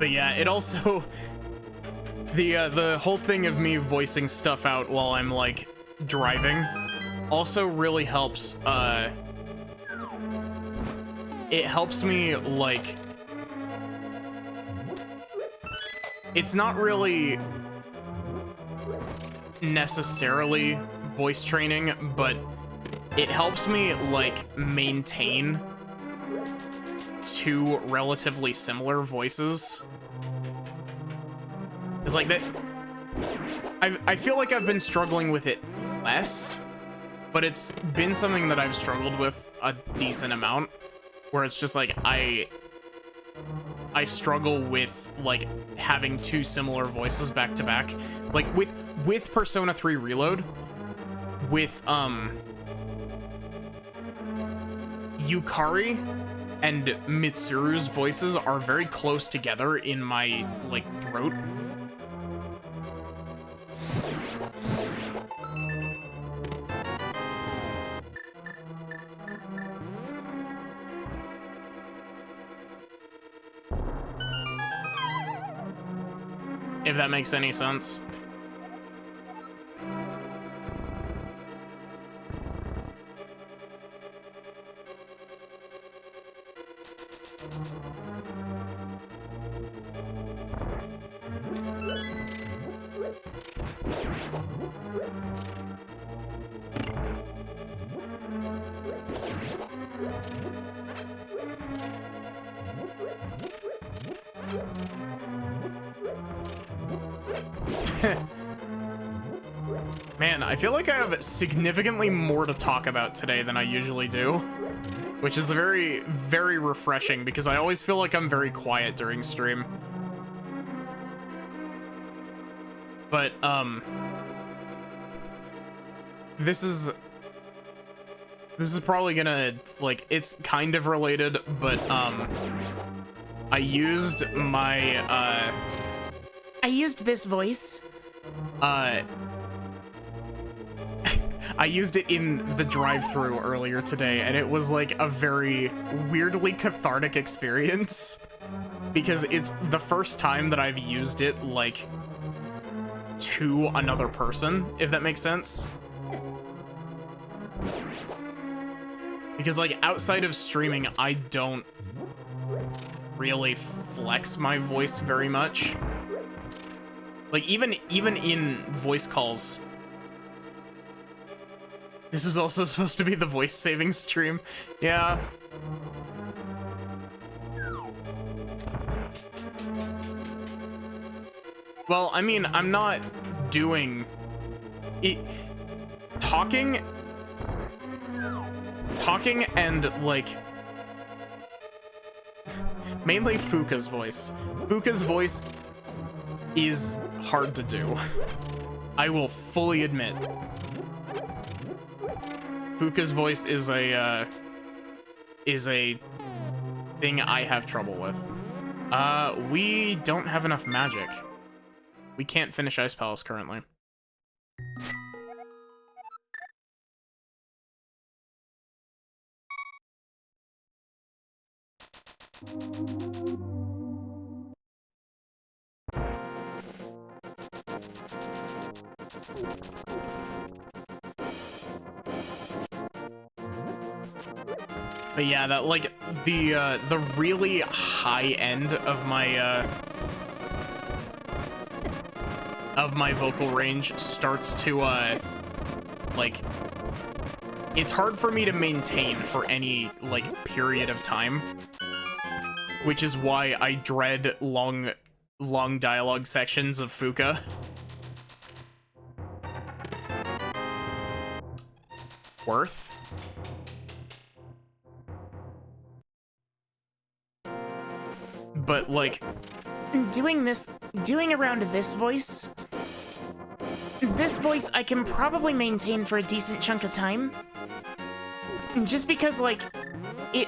Speaker 1: But yeah, it also the whole thing of me voicing stuff out while I'm like driving also really helps. It helps me like. It's not really necessarily voice training, but it helps me like maintain two relatively similar voices. It's like that. I feel like I've been struggling with it less, but it's been something that I've struggled with a decent amount, where it's just like I struggle with like having two similar voices back to back, like with Persona 3 Reload, with Yukari and Mitsuru's voices are very close together in my like throat. If that makes any sense. Man, I feel like I have significantly more to talk about today than I usually do, which is very, very refreshing because I always feel like I'm very quiet during stream. But, this is probably gonna, like, it's kind of related, but, I used my,
Speaker 2: I used this voice.
Speaker 1: I used it in the drive-thru earlier today, and it was like a very weirdly cathartic experience because it's the first time that I've used it like to another person, if that makes sense. Because like outside of streaming, I don't really flex my voice very much. Like even in voice calls. This was also supposed to be the voice saving stream. Yeah. Well, I mean, I'm not doing it. Talking and like mainly Fuka's voice. Fuka's voice is hard to do. I will fully admit. Fuka's voice is a thing I have trouble with. We don't have enough magic. We can't finish Ice Palace currently. But yeah, that like the really high end of my vocal range starts to like it's hard for me to maintain for any like period of time, which is why I dread long dialogue sections of Fuka. Worth. But like
Speaker 2: Doing around this voice I can probably maintain for a decent chunk of time. Just because, like, it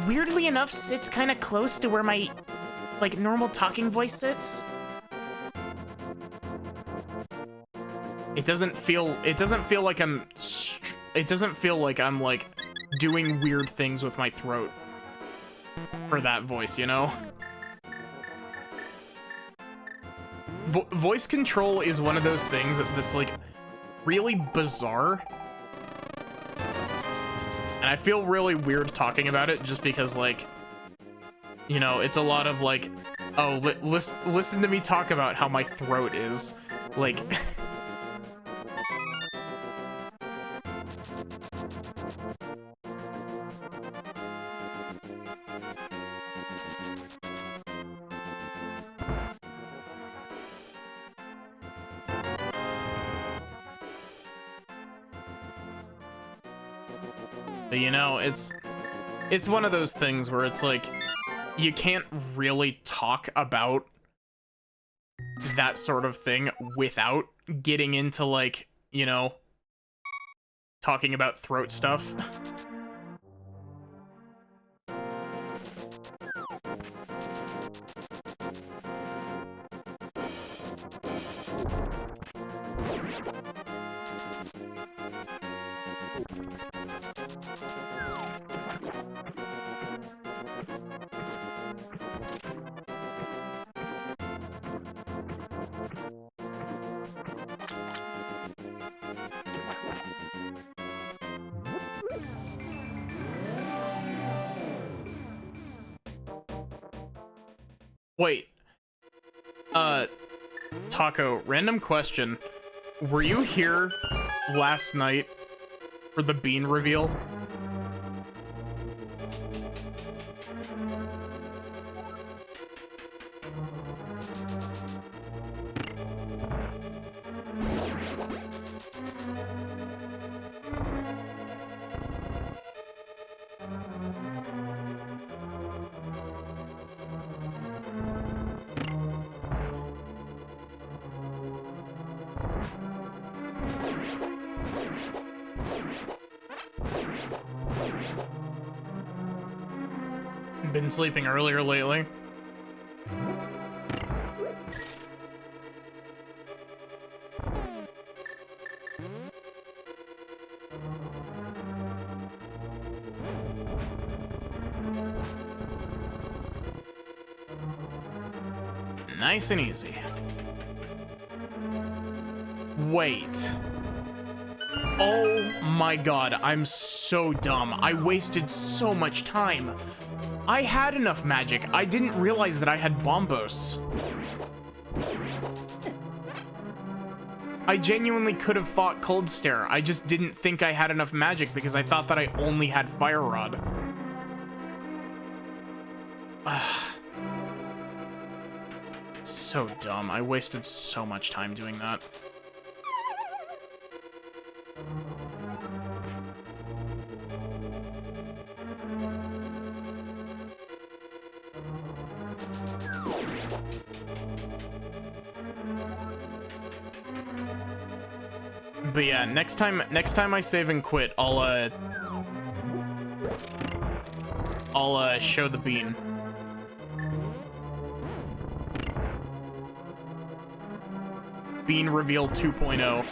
Speaker 2: weirdly enough sits kind of close to where my, like, normal talking voice sits.
Speaker 1: It doesn't feel like I'm like doing weird things with my throat for that voice, you know? voice control is one of those things that's like really bizarre. And I feel really weird talking about it just because, like, you know, it's a lot of like, oh, listen to me talk about how my throat is. Like, but you know, it's one of those things where it's like, you can't really talk about that sort of thing without getting into, like, you know, talking about throat stuff. Wait, Taco, random question. Were you here last night for the bean reveal? Been sleeping earlier lately. Nice and easy. Wait. Oh my god, I'm so dumb. I wasted so much time. I had enough magic. I didn't realize that I had Bombos. I genuinely could have fought Cold Stare. I just didn't think I had enough magic because I thought that I only had Fire Rod. So dumb. I wasted so much time doing that. But yeah, next time I save and quit, I'll show the bean. Bean reveal 2.0.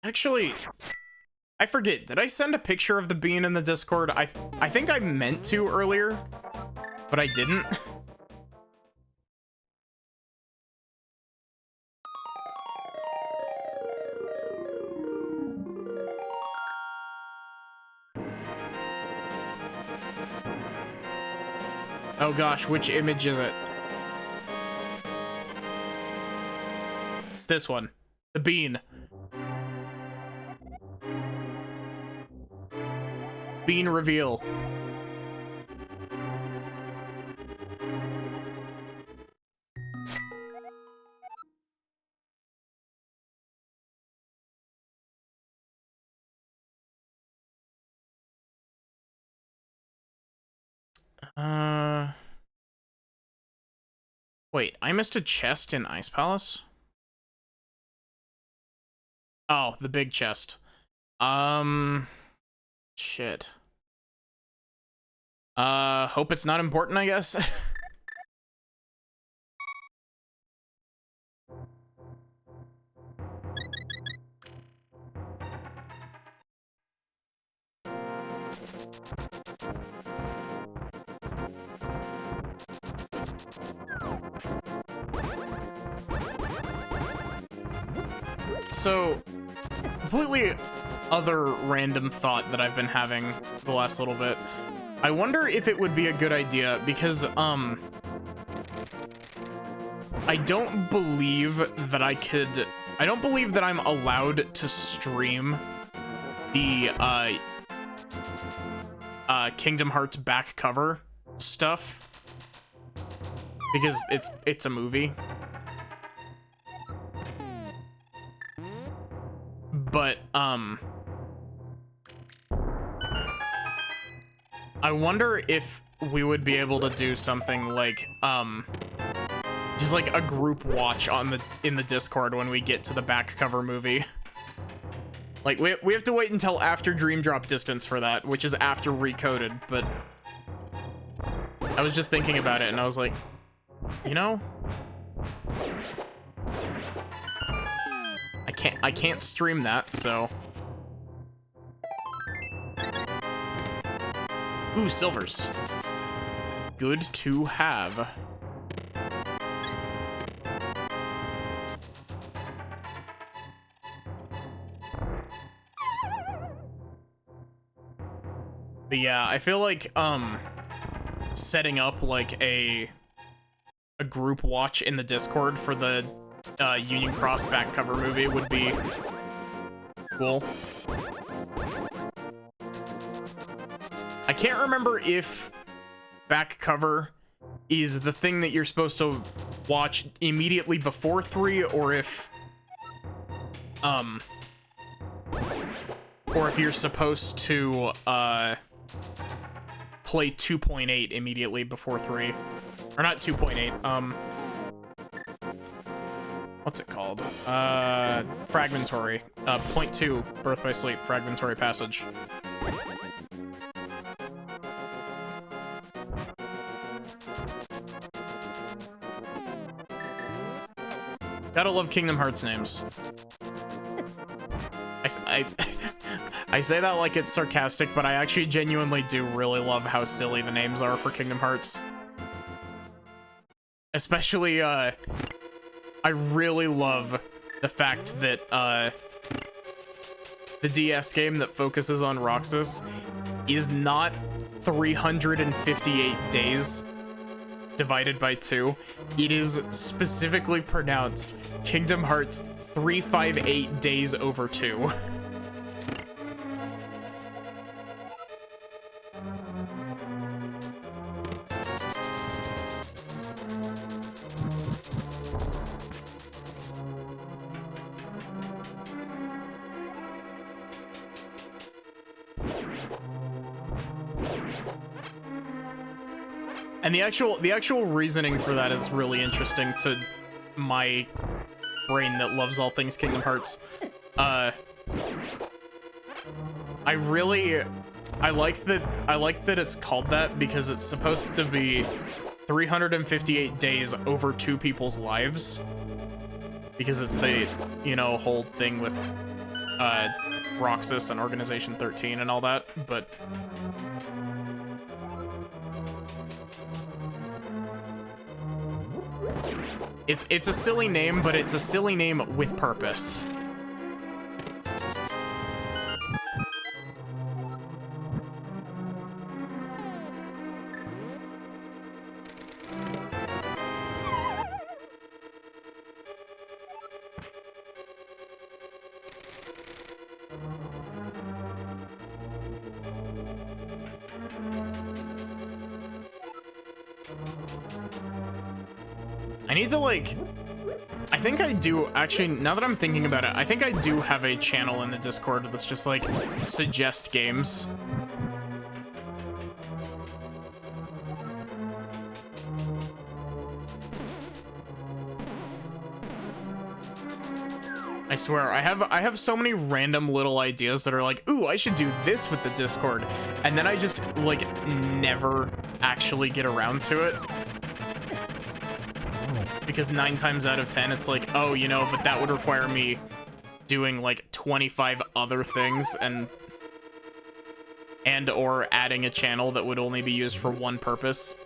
Speaker 1: Actually, I forget. Did I send a picture of the bean in the Discord? I think I meant to earlier, but I didn't. Oh gosh, which image is it? It's this one. The bean. Bean reveal. Wait, I missed a chest in Ice Palace? Oh, the big chest. Shit. Hope it's not important, I guess. So, completely other random thought that I've been having the last little bit. I wonder if it would be a good idea because, I don't believe that I don't believe that I'm allowed to stream the, Kingdom Hearts back cover stuff because it's a movie. But, I wonder if we would be able to do something like, just like a group watch in the Discord when we get to the back cover movie. Like, we have to wait until after Dream Drop Distance for that, which is after Recoded, but I was just thinking about it and I was like, you know, I can't stream that, so. Ooh, silvers. Good to have. But yeah, I feel like, setting up, like, a group watch in the Discord for the, Union Cross back cover movie would be cool. I can't remember if back cover is the thing that you're supposed to watch immediately before 3, or if you're supposed to, play 2.8 immediately before 3. Or not 2.8, what's it called? Fragmentary. Point 2, Birth by Sleep, Fragmentary Passage. Gotta love Kingdom Hearts names. I say that like it's sarcastic, but I actually genuinely do really love how silly the names are for Kingdom Hearts. Especially, I really love the fact that, the DS game that focuses on Roxas is not 358 days divided by 2. It is specifically pronounced Kingdom Hearts 358 days over 2. And the actual reasoning for that is really interesting to my brain that loves all things Kingdom Hearts. I like that it's called that because it's supposed to be 358 days over 2 people's lives. Because it's the, you know, whole thing with Roxas and Organization 13 and all that, but it's a silly name, but it's a silly name with purpose. I need to, like... I think I do, actually, now that I'm thinking about it, I think I do have a channel in the Discord that's just, like, suggest games. I swear, I have so many random little ideas that are like, ooh, I should do this with the Discord. And then I just, like, never actually get around to it. Because 9 times out of 10, it's like, oh, you know, but that would require me doing, like, 25 other things and or adding a channel that would only be used for one purpose.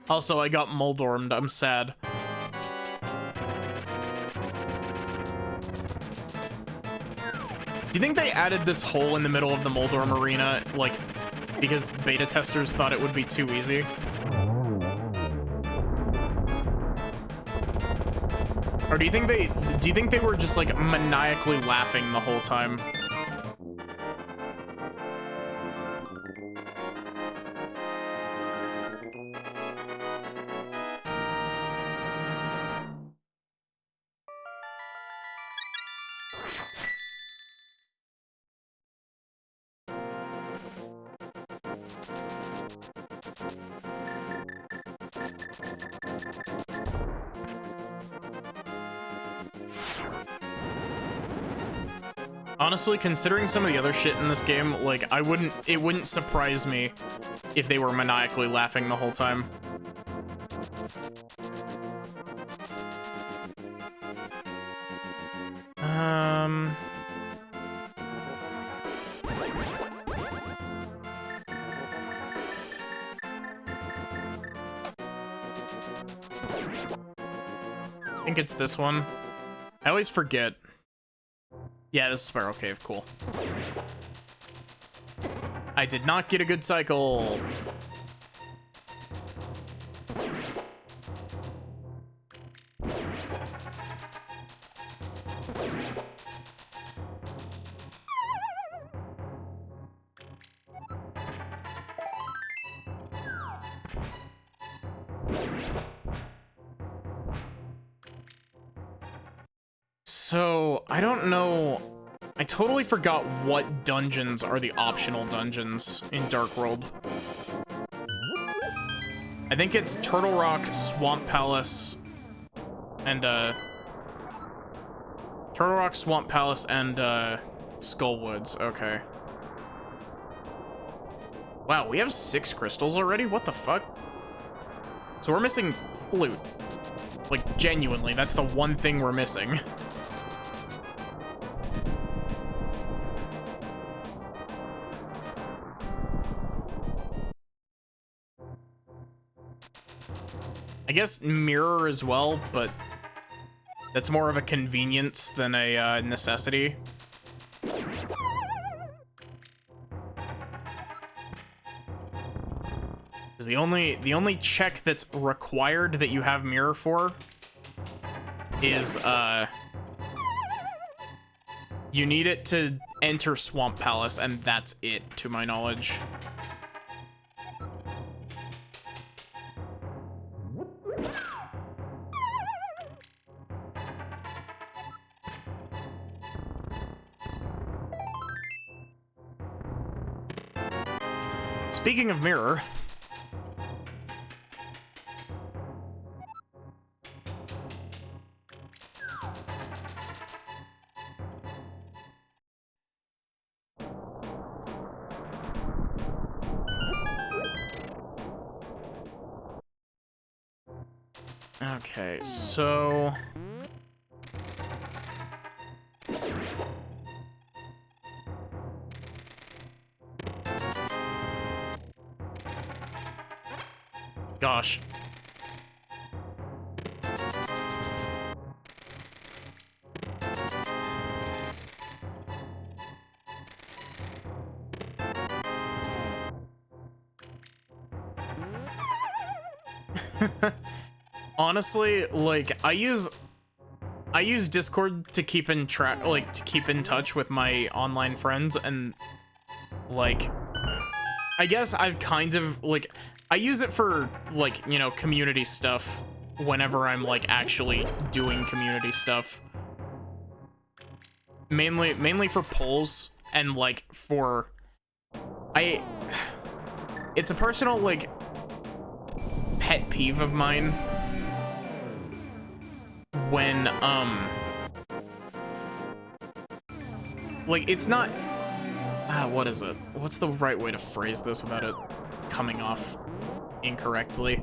Speaker 1: Also, I got Moldormed. I'm sad. Do you think they added this hole in the middle of the Moldorm arena, like, because beta testers thought it would be too easy? Or do you think they were just, like, maniacally laughing the whole time? Honestly, considering some of the other shit in this game, like, it wouldn't surprise me if they were maniacally laughing the whole time. I think it's this one. I always forget. Yeah, this is Spiral Cave, cool. I did not get a good cycle. So, I don't know. I totally forgot what dungeons are the optional dungeons in Dark World. I think it's Turtle Rock, Swamp Palace, and, Turtle Rock, Swamp Palace, and, Skullwoods. Okay. Wow, we have 6 crystals already? What the fuck? So we're missing Flute. Like, genuinely, that's the one thing we're missing. I guess Mirror as well, but that's more of a convenience than a necessity. Because the only check that's required that you have Mirror for is you need it to enter Swamp Palace, and that's it, to my knowledge. Speaking of Mirror... Okay, so... Gosh. honestly, like, I use Discord to keep in track, like, to keep in touch with my online friends, and, like, I guess I've kind of, like, I use it for, like, you know, community stuff whenever I'm, like, actually doing community stuff. Mainly for polls, and, like, for... It's a personal, like, pet peeve of mine when, like, it's not... what is it? What's the right way to phrase this without it coming off incorrectly?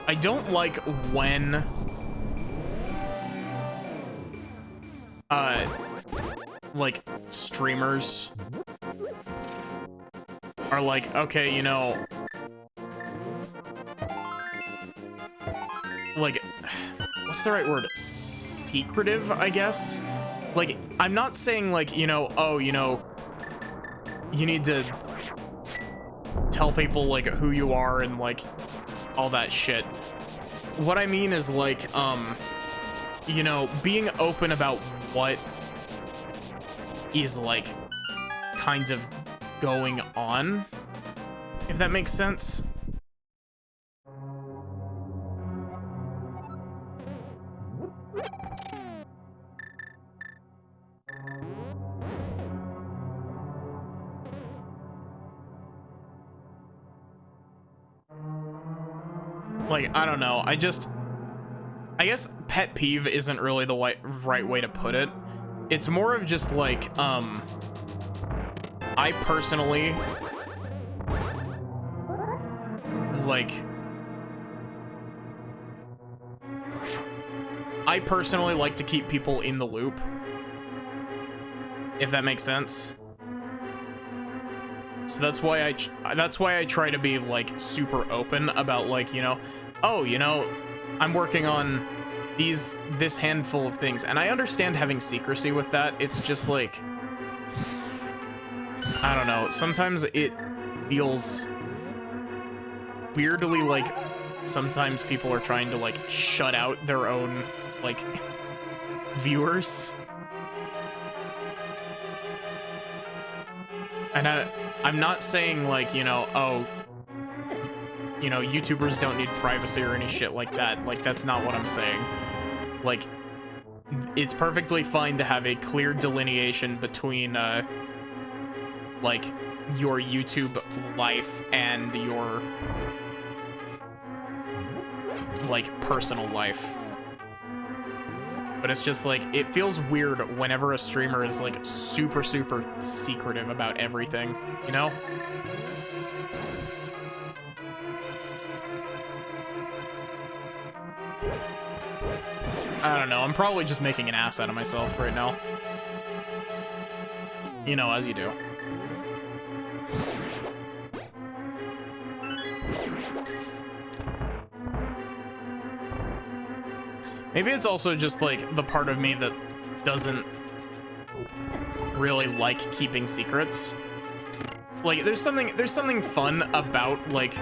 Speaker 1: I don't like when, like, streamers are like, okay, you know, like, what's the right word? Secretive, I guess? Like, I'm not saying, like, you know, oh, you know, you need to tell people, like, who you are and, like, all that shit. What I mean is, like, you know, being open about what is, like, kind of going on, if that makes sense. Like, I don't know, I guess pet peeve isn't really the right way to put it. It's more of just, like, I personally, like to keep people in the loop, if that makes sense. So that's why I try to be, like, super open about, like, you know, oh, you know, I'm working on this handful of things, and I understand having secrecy with that. It's just, like, I don't know, sometimes it feels weirdly like sometimes people are trying to, like, shut out their own, like, viewers. And I'm not saying, like, you know, oh, you know, YouTubers don't need privacy or any shit like that. Like, that's not what I'm saying. Like, it's perfectly fine to have a clear delineation between, like, your YouTube life and your, like, personal life. But it's just, like, it feels weird whenever a streamer is, like, super, super secretive about everything, you know? I don't know, I'm probably just making an ass out of myself right now. You know, as you do. Maybe it's also just, like, the part of me that doesn't really like keeping secrets. Like, there's something fun about, like,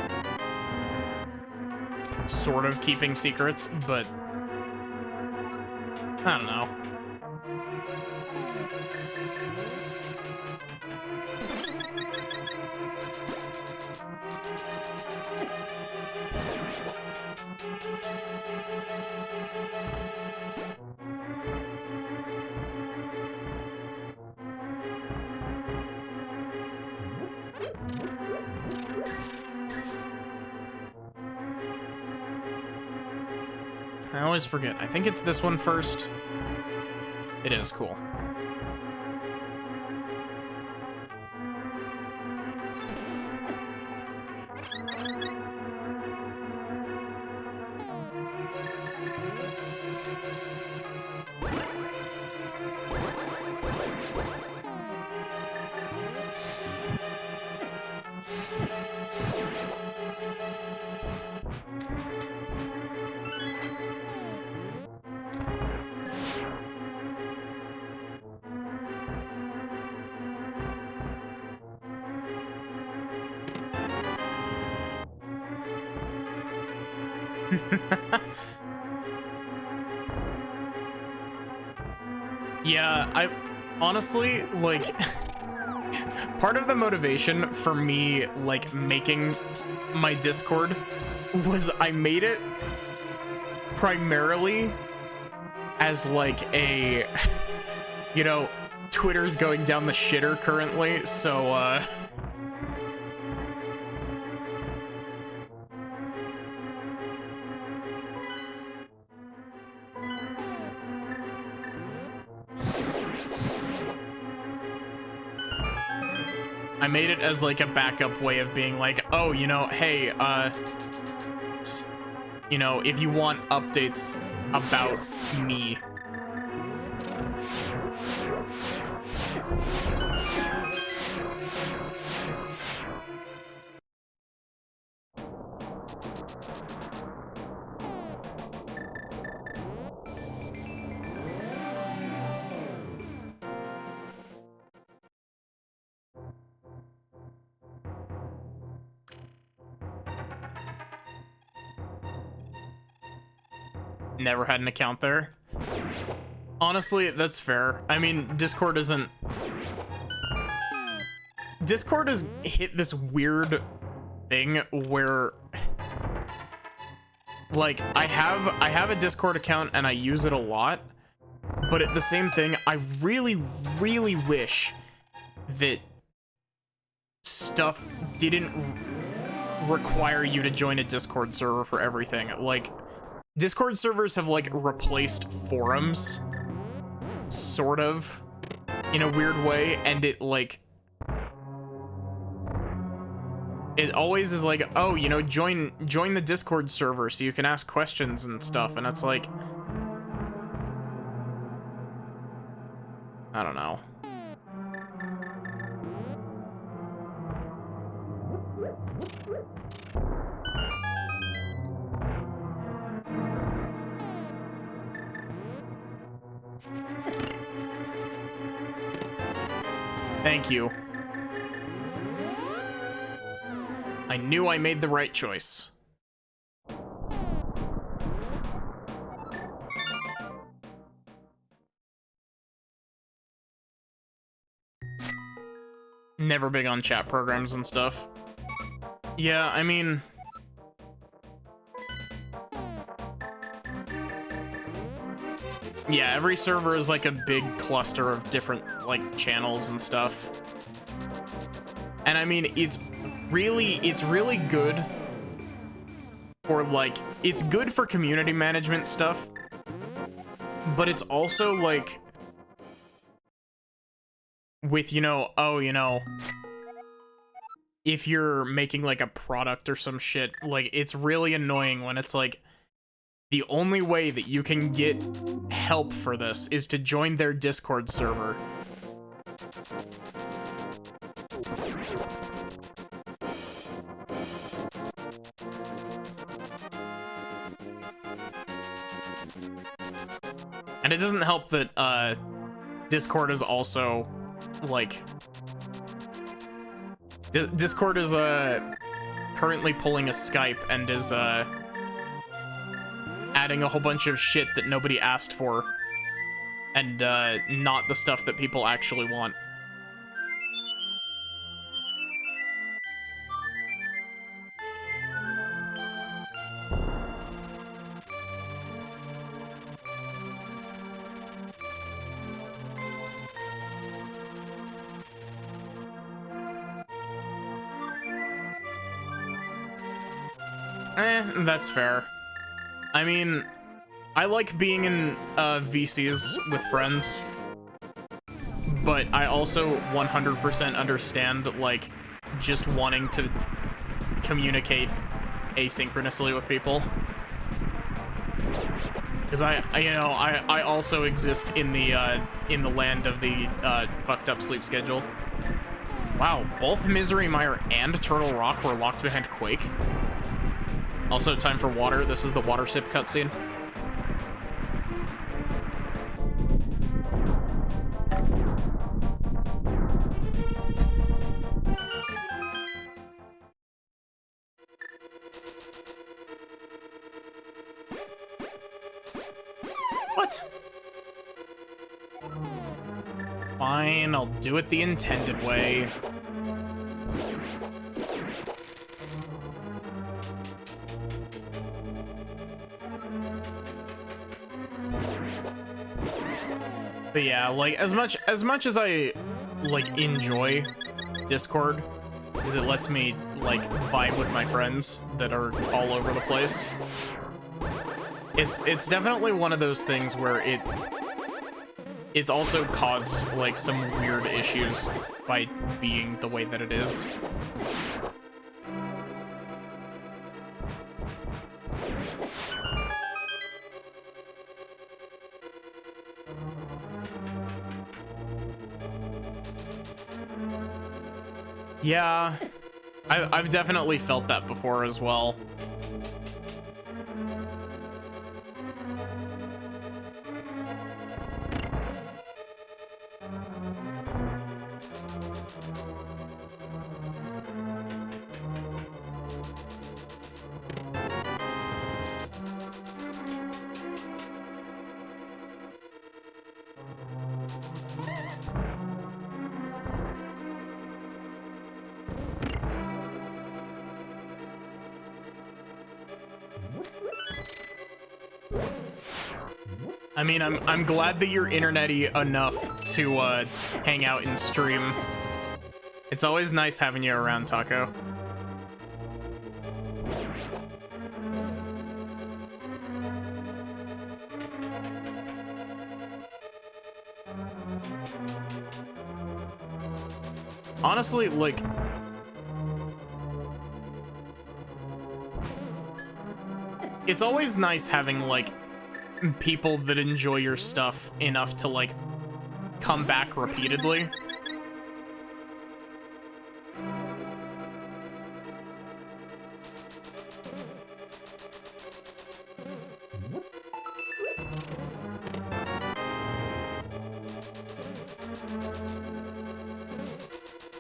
Speaker 1: sort of keeping secrets, but I don't know. I always forget. I think it's this one first. It is, cool. Yeah, I honestly, like, part of the motivation for me, like, making my Discord was I made it primarily as, like, a, you know, Twitter's going down the shitter currently, so, I made it as like a backup way of being like, oh, you know, hey, you know, if you want updates about me. Never had an account there. Honestly, that's fair. I mean, Discord has hit this weird thing where, like, I have a Discord account and I use it a lot, but at the same thing, I really, really wish that stuff didn't require you to join a Discord server for everything. Like, Discord servers have, like, replaced forums, sort of, in a weird way, and it, like, it always is like, oh, you know, join the Discord server so you can ask questions and stuff, and it's like, I don't know. Thank you. I knew I made the right choice. Never big on chat programs and stuff. Yeah, I mean, yeah, every server is like a big cluster of different, like, channels and stuff. And I mean, it's really good for, like, it's good for community management stuff, but it's also, like, with, you know, oh, you know, if you're making, like, a product or some shit, like, it's really annoying when it's, like, the only way that you can get help for this is to join their Discord server. And it doesn't help that, Discord is also, like, Discord is, currently pulling a Skype and is, adding a whole bunch of shit that nobody asked for, and, not the stuff that people actually want. That's fair. I mean, I like being in VCs with friends, but I also 100% understand, like, just wanting to communicate asynchronously with people. Because I also exist in the land of the fucked up sleep schedule. Wow, both Misery Mire and Turtle Rock were locked behind Quake. Also, time for water. This is the water sip cutscene. What? Fine, I'll do it the intended way. But yeah, like, as much as I, like, enjoy Discord, because it lets me, like, vibe with my friends that are all over the place, it's definitely one of those things where it's also caused, like, some weird issues by being the way that it is. Yeah, I've definitely felt that before as well. I mean, I'm glad that you're internety enough to hang out and stream. It's always nice having you around, Taco. Honestly, like, it's always nice having, like, people that enjoy your stuff enough to, like, come back repeatedly.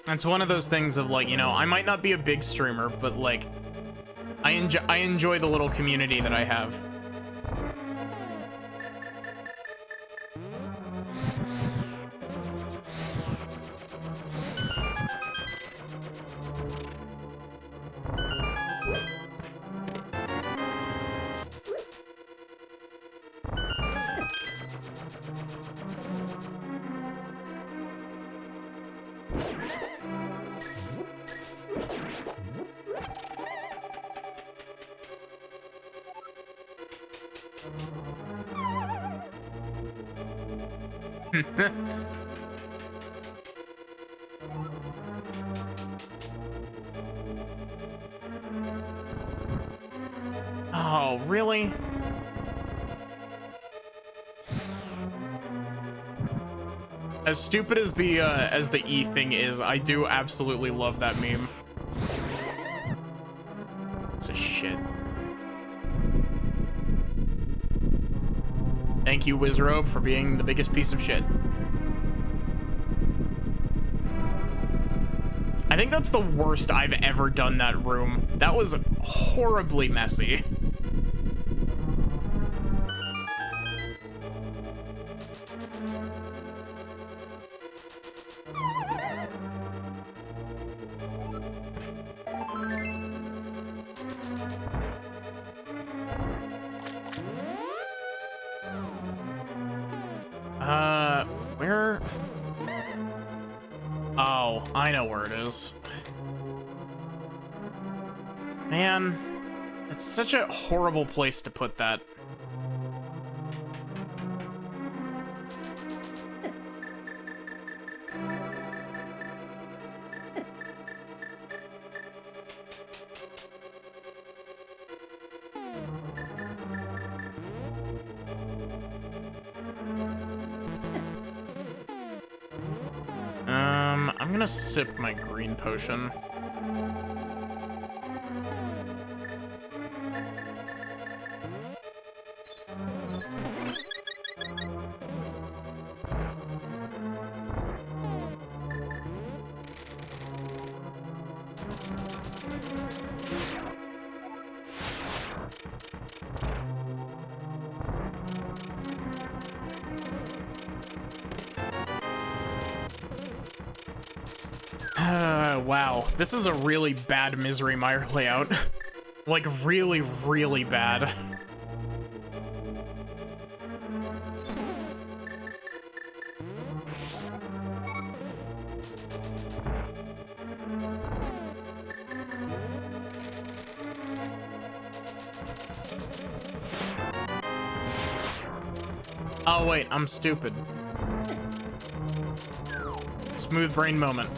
Speaker 1: It's one of those things of, like, you know, I might not be a big streamer, but, like, I enjoy the little community that I have. Oh, really? As stupid as the E thing is, I do absolutely love that meme. It's a shit. Thank you, Wizrobe, for being the biggest piece of shit. I think that's the worst I've ever done that room. That was horribly messy. Where? Oh, I know where it is. Man, it's such a horrible place to put that. I'm gonna sip my green potion. wow. This is a really bad Misery Mire layout. Like, really, really bad. Oh, wait, I'm stupid. Smooth brain moment.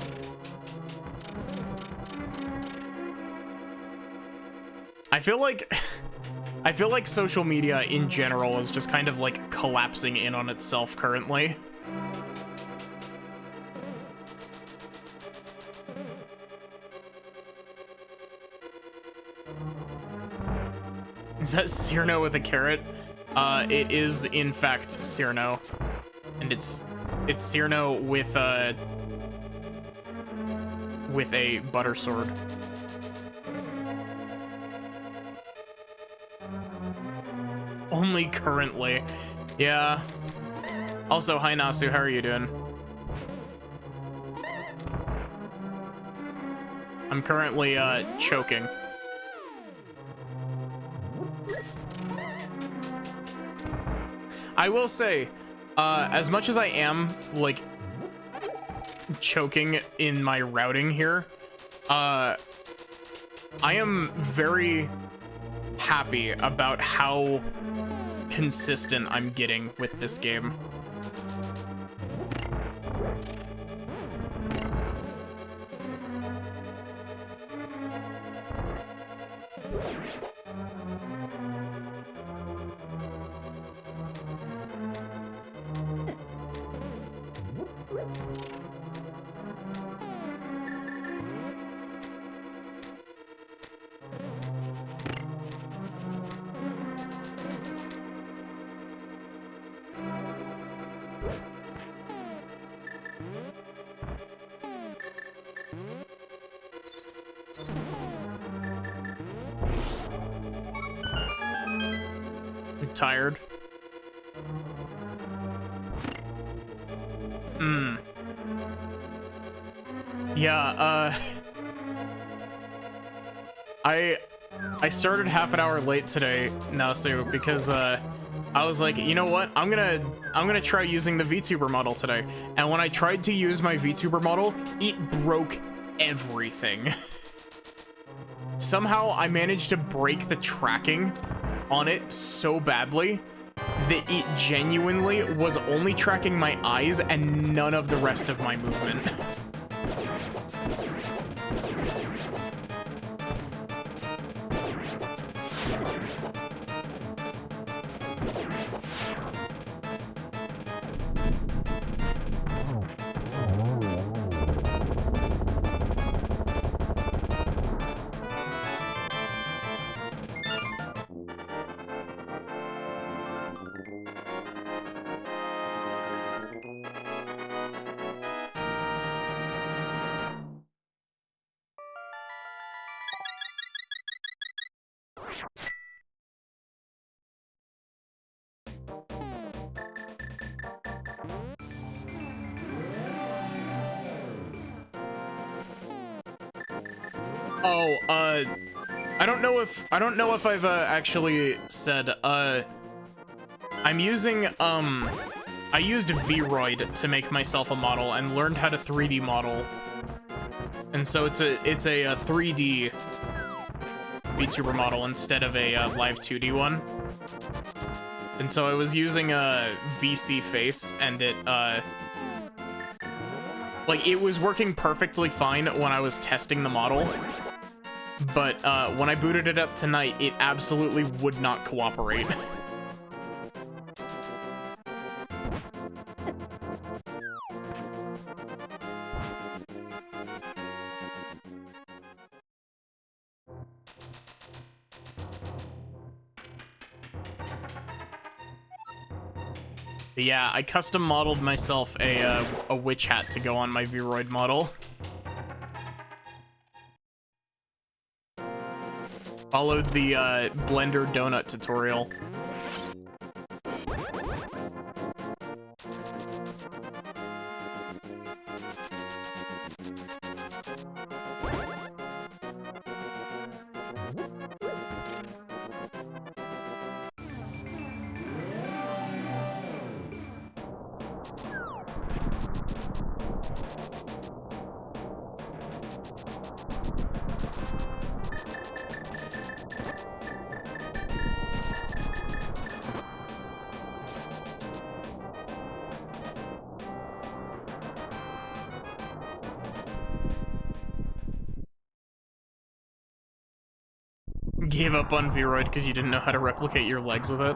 Speaker 1: I feel like social media in general is just kind of like collapsing in on itself currently. Is that Cyrano with a carrot? It is in fact Cyrano, and it's Cyrano with a butter sword. Only currently. Yeah. Also, hi Nasu, how are you doing? I'm currently choking. I will say, as much as I am like choking in my routing here, I am very happy about how consistent I'm getting with this game. I'm tired. Yeah, I started half an hour late today, Nasu, because I was like, you know what? I'm gonna try using the VTuber model today. And when I tried to use my VTuber model, it broke everything. Somehow I managed to break the tracking on it so badly that it genuinely was only tracking my eyes and none of the rest of my movement. Oh, I don't know if I've actually said, I'm using, I used Vroid to make myself a model and learned how to 3D model. And so it's a 3D VTuber model instead of a live 2D one. And so I was using a VC face, and it, like, it was working perfectly fine when I was testing the model. But when I booted it up tonight, it absolutely would not cooperate. But yeah, I custom modeled myself a witch hat to go on my Vroid model. Followed the Blender donut tutorial. gave up on Vroid because you didn't know how to replicate your legs with it.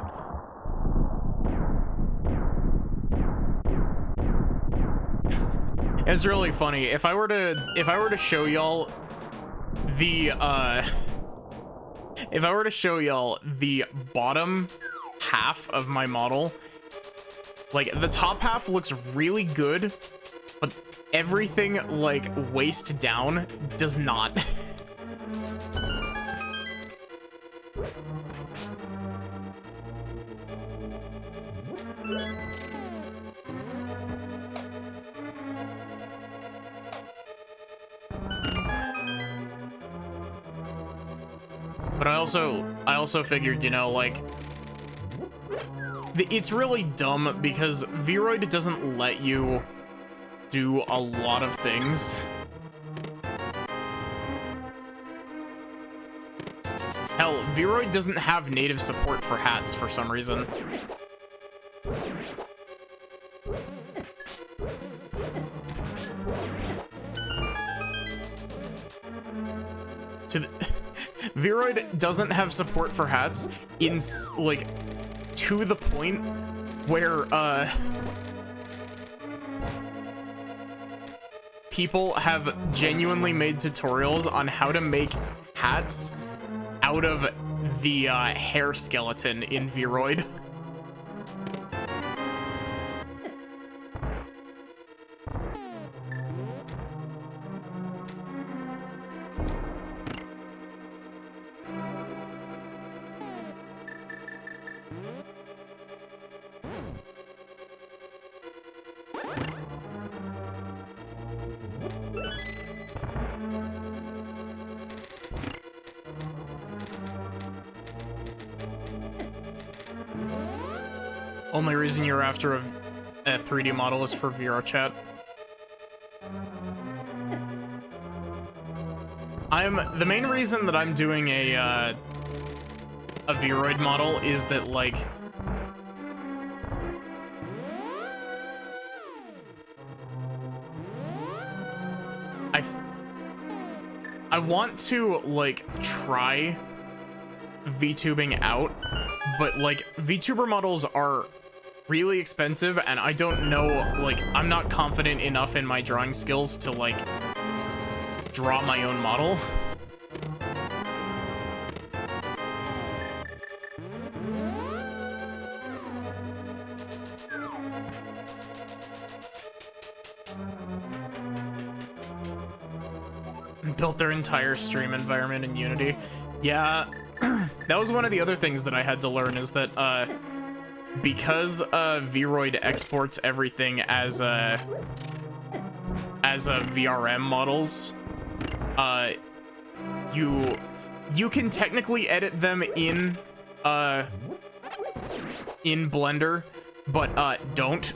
Speaker 1: It's really funny. If I were to show y'all the bottom half of my model, like the top half looks really good, but everything like waist down does not. But I also figured, you know, like, it's really dumb because Vroid doesn't let you do a lot of things. Hell, Vroid doesn't have native support for hats for some reason. Vroid doesn't have support for hats in, like, to the point where, people have genuinely made tutorials on how to make hats out of the, hair skeleton in Vroid. Only reason you're after a 3D model is for VR chat. The main reason that I'm doing a Vroid model is that, like, I want to, like, try VTubing out, but, like, VTuber models are really expensive, and I don't know, like, I'm not confident enough in my drawing skills to, like, draw my own model. Built their entire stream environment in Unity. Yeah, that was one of the other things that I had to learn, is that, because Vroid exports everything as a VRM models, you can technically edit them in Blender, but don't.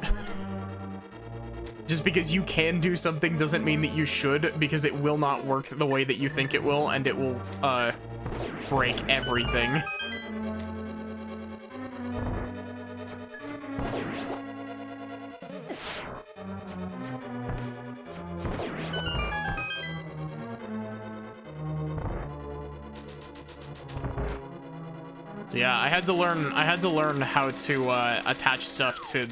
Speaker 1: Just because you can do something doesn't mean that you should, because it will not work the way that you think it will, and it will break everything. So yeah, I had to learn how to attach stuff to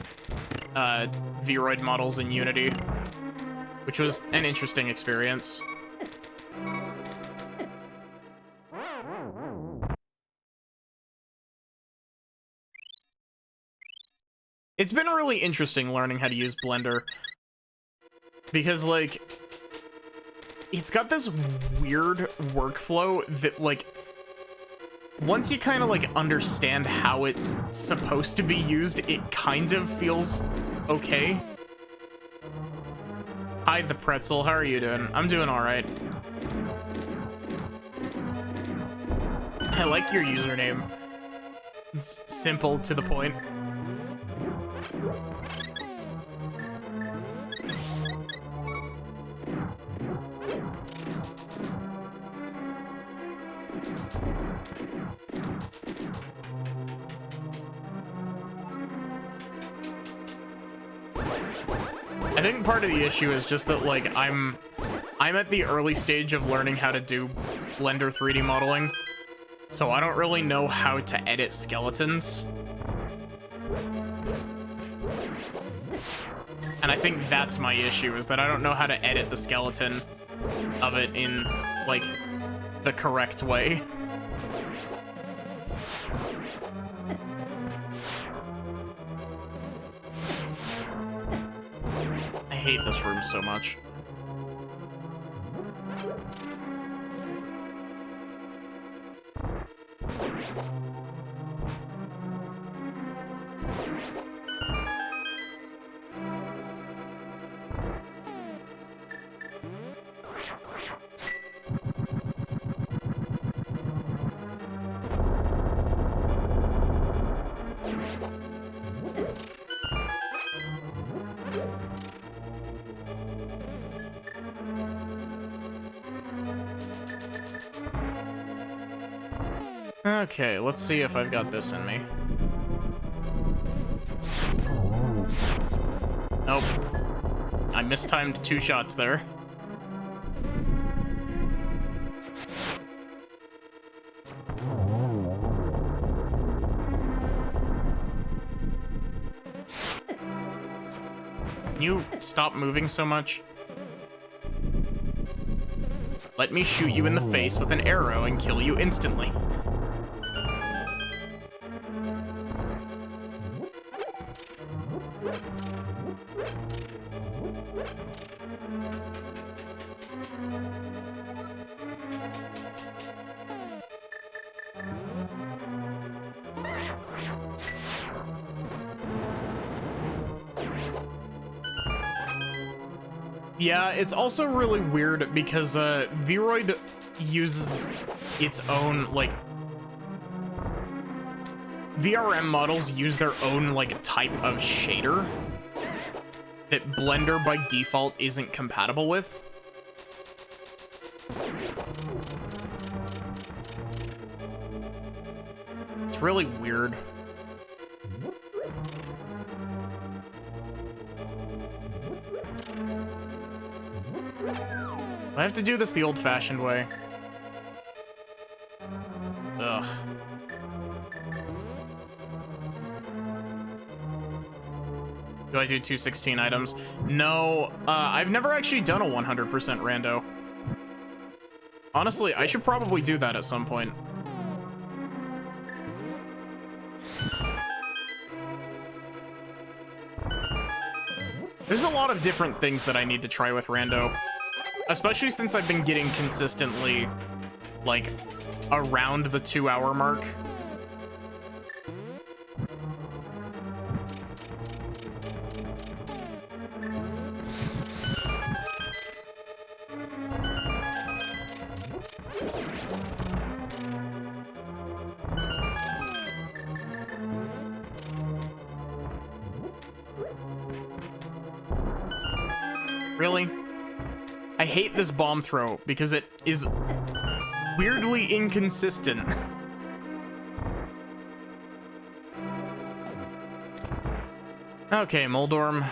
Speaker 1: Vroid models in Unity, which was an interesting experience. It's been really interesting learning how to use Blender, because, like, it's got this weird workflow that, like, once you kind of, like, understand how it's supposed to be used, it kind of feels okay. Hi, the pretzel. How are you doing? I'm doing all right. I like your username. It's simple, to the point. I think part of the issue is just that, like, I'm at the early stage of learning how to do Blender 3D modeling. So I don't really know how to edit skeletons. And I think that's my issue, is that I don't know how to edit the skeleton of it in, like, the correct way. I hate this room so much. Okay, let's see if I've got this in me. Nope. I mistimed 2 shots there. Can you stop moving so much? Let me shoot you in the face with an arrow and kill you instantly. Yeah, it's also really weird because Vroid uses its own, like, VRM models use their own, like, type of shader that Blender by default isn't compatible with. It's really weird. I have to do this the old-fashioned way. Ugh. Do I do 216 items? No, I've never actually done a 100% rando. Honestly, I should probably do that at some point. There's a lot of different things that I need to try with rando. Especially since I've been getting consistently, like, around the 2-hour mark. Really? I hate this bomb throw because it is weirdly inconsistent. Okay, Moldorm.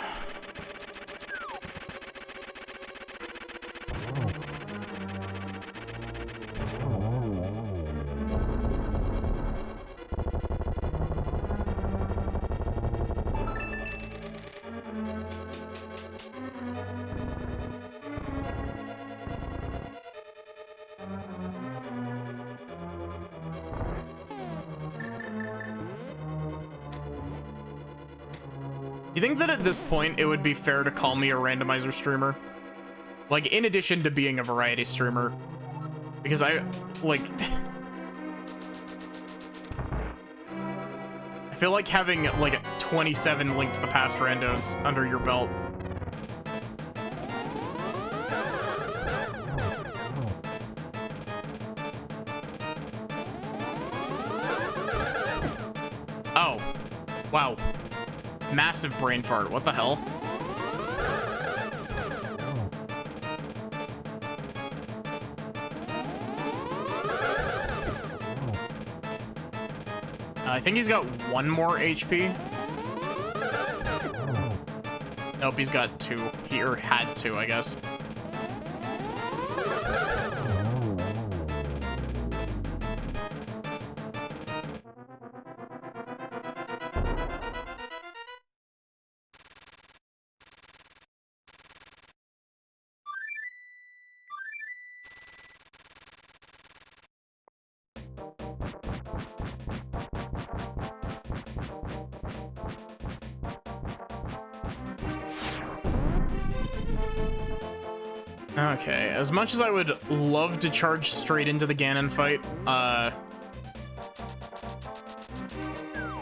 Speaker 1: You think that at this point it would be fair to call me a randomizer streamer? Like, in addition to being a variety streamer. Because I, like... I feel like having, like, 27 Link to the Past randos under your belt. Oh. Wow. Massive brain fart. What the hell? I think he's got 1 more HP. Nope, he's got 2. He or had 2, I guess. Okay, as much as I would love to charge straight into the Ganon fight,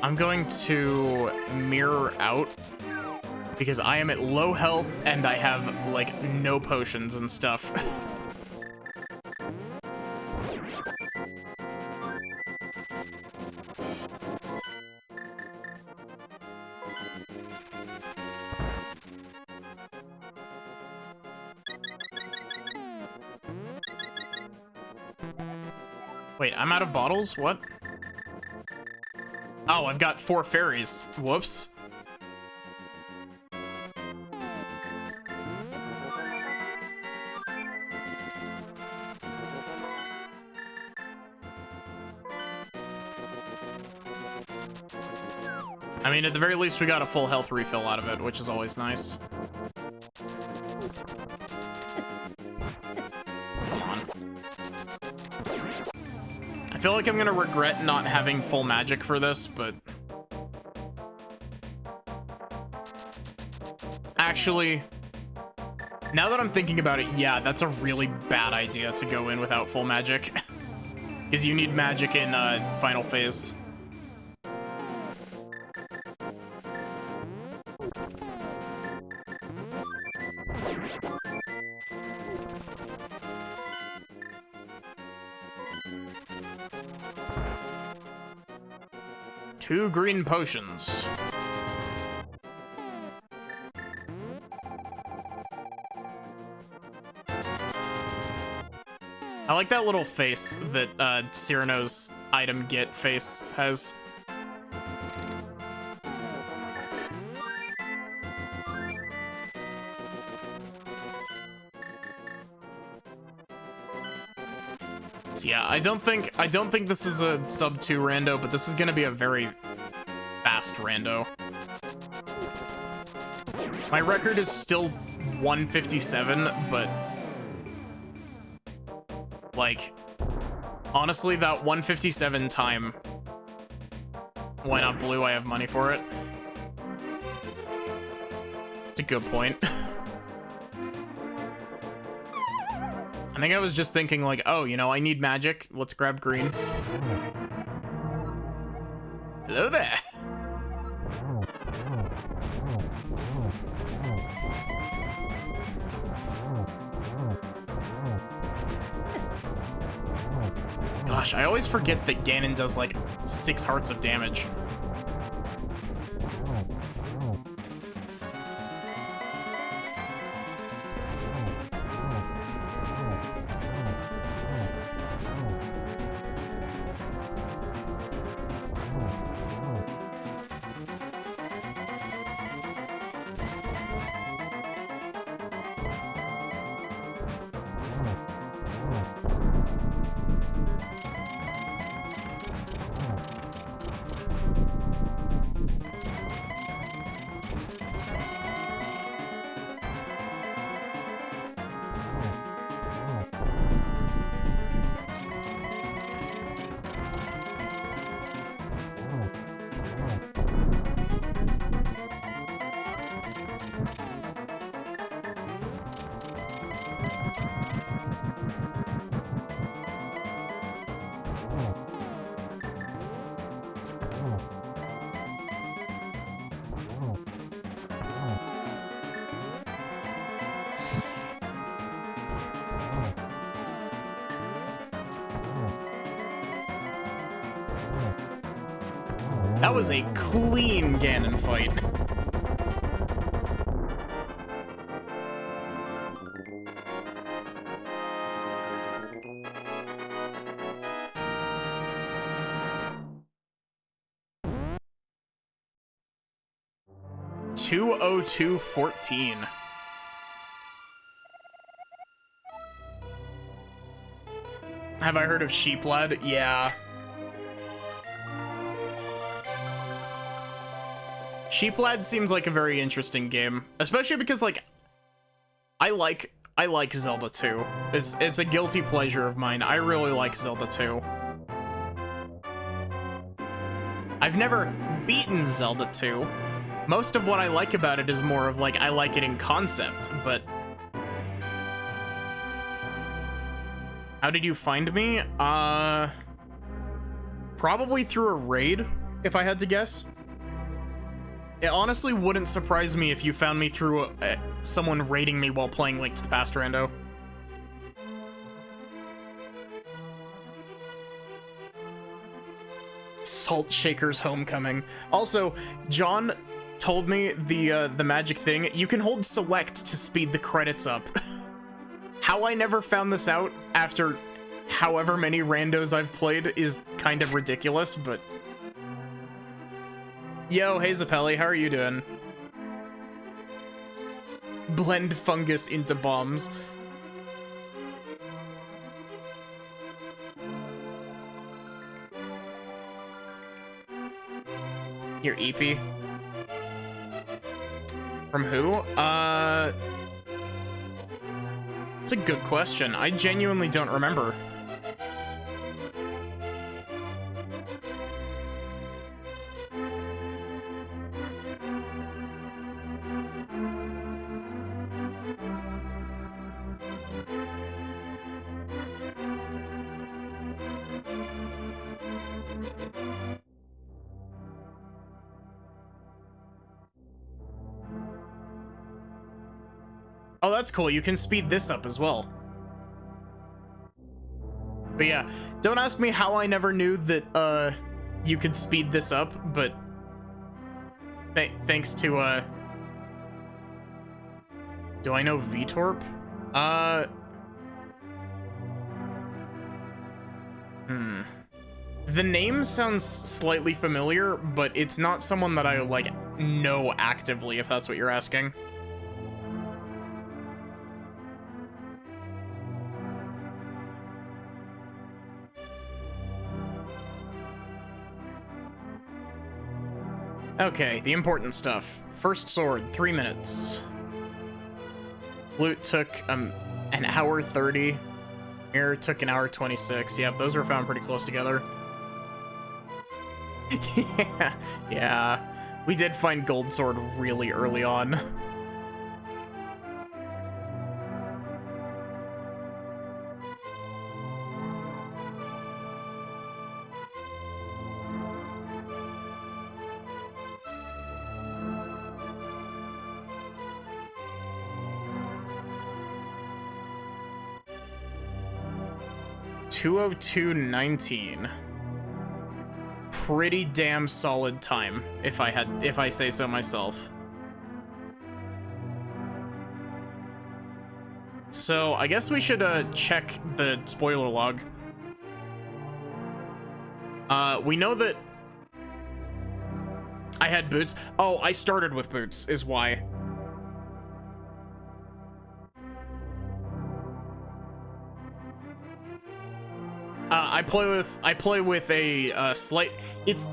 Speaker 1: I'm going to mirror out because I am at low health and I have, like, no potions and stuff. Wait, I'm out of bottles? What? Oh, I've got 4 fairies. Whoops. I mean, at the very least, we got a full health refill out of it, which is always nice. Come on. I feel like I'm gonna regret not having full magic for this, but... Actually, now that I'm thinking about it, yeah, that's a really bad idea to go in without full magic. Because you need magic in final phase. Two green potions. I like that little face that Cyrano's item get face has. So yeah, I don't think this is a sub 2 rando, but this is gonna be a very fast rando. My record is still 157, but like, honestly, that 157 time, why not blue? I have money for it. It's a good point. I think I was just thinking like, oh, you know, I need magic. Let's grab green. Hello there. Gosh, I always forget that Ganon does like 6 hearts of damage. That was a clean Ganon fight. $202.14. Have I heard of Sheeplad? Yeah. Sheeplad seems like a very interesting game, especially because like I like Zelda 2. It's a guilty pleasure of mine. I really like Zelda 2. I've never beaten Zelda 2. Most of what I like about it is more of like I like it in concept, but How did you find me? Probably through a raid, if I had to guess. It honestly wouldn't surprise me if you found me through someone raiding me while playing Link to the Past Rando. Salt Shaker's Homecoming. Also, John told me the magic thing. You can hold select to speed the credits up. How I never found this out after however many randos I've played is kind of ridiculous, but... Yo, hey Zapelli, how are you doing? Blend fungus into bombs. Your EP? From who? It's a good question. I genuinely don't remember. Oh, that's cool. You can speed this up as well. But yeah, don't ask me how I never knew that, you could speed this up, but... thanks to, do I know Vtorp? The name sounds slightly familiar, but it's not someone that I, like, know actively, if that's what you're asking. Okay, the important stuff. First sword, 3 minutes. Loot took an hour 30. Mirror took an hour 26. Yep, those were found pretty close together. Yeah. We did find gold sword really early on. (2:02:19). Pretty damn solid time, if I say so myself. So I guess we should check the spoiler log. We know that I had boots. Oh, I started with boots, is why. I play with a slight. It's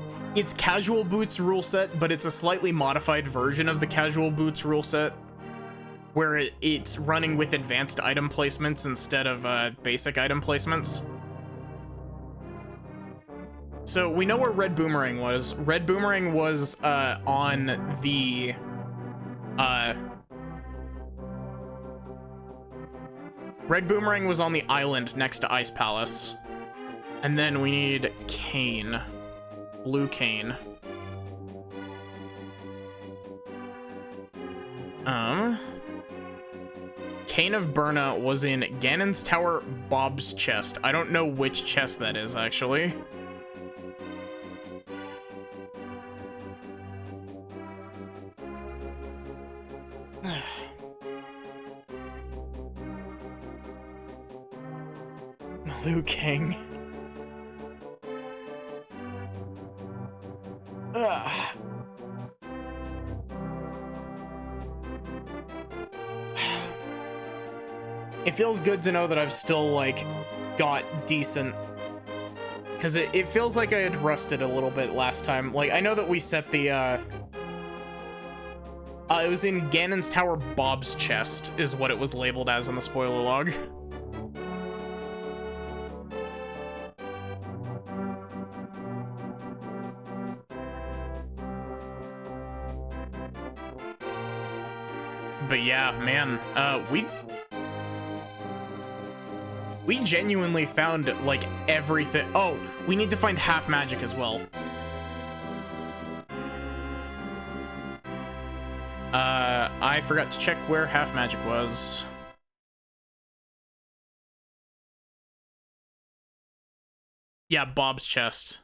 Speaker 1: casual boots rule set, but it's a slightly modified version of the casual boots rule set, where it's running with advanced item placements instead of basic item placements. So we know where Red Boomerang was. Red Boomerang was on the Red Boomerang was on the island next to Ice Palace. And then we need Cane. Blue Cane. Cane of Burna was in Ganon's Tower, Bob's chest. I don't know which chest that is, actually. Liu Kang. It feels good to know that I've still, like, got decent... Because it feels like I had rusted a little bit last time. Like, I know that we set the, it was in Ganon's Tower, Bob's chest, is what it was labeled as in the spoiler log. But yeah, man, We genuinely found, like, everything. Oh, we need to find half magic as well. I forgot to check where half magic was. Yeah, Bob's chest.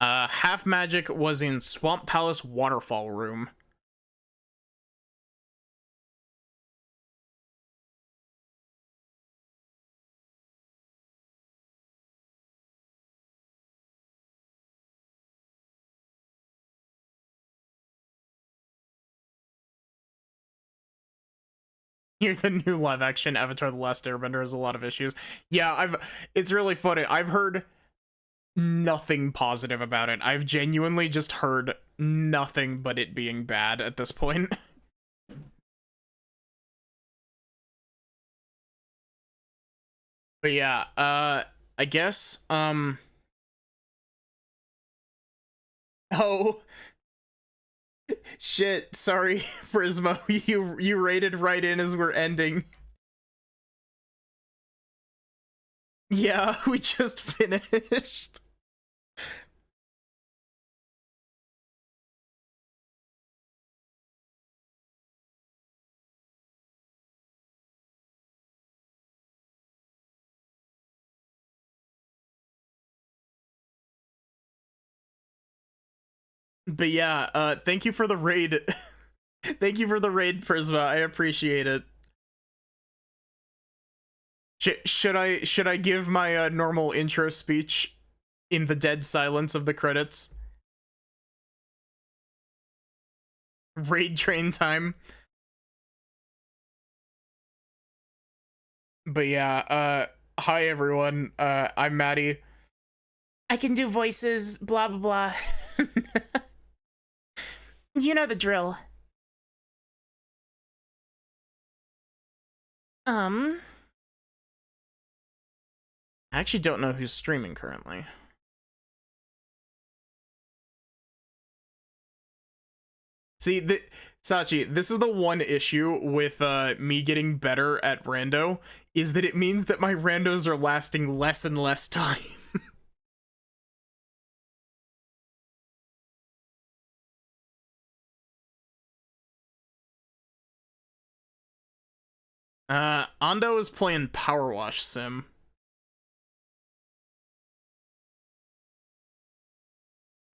Speaker 1: Half magic was in Swamp Palace Waterfall Room. Here, the new live action Avatar The Last Airbender has a lot of issues. Yeah, it's really funny. I've heard nothing positive about it. I've genuinely just heard nothing but it being bad at this point. But yeah, I guess, oh, shit, sorry, Frismo, you raided right in as we're ending. Yeah, we just finished. But yeah, thank you for the raid. Thank you for the raid, Prisma. I appreciate it. Should I give my normal intro speech in the dead silence of the credits? Raid train time. But yeah, hi everyone. I'm Maddie.
Speaker 2: I can do voices, blah blah blah. You know the drill.
Speaker 1: I actually don't know who's streaming currently. See, Sachi, this is the one issue with me getting better at rando, is that it means that my randos are lasting less and less time. Ando is playing Power Wash Sim.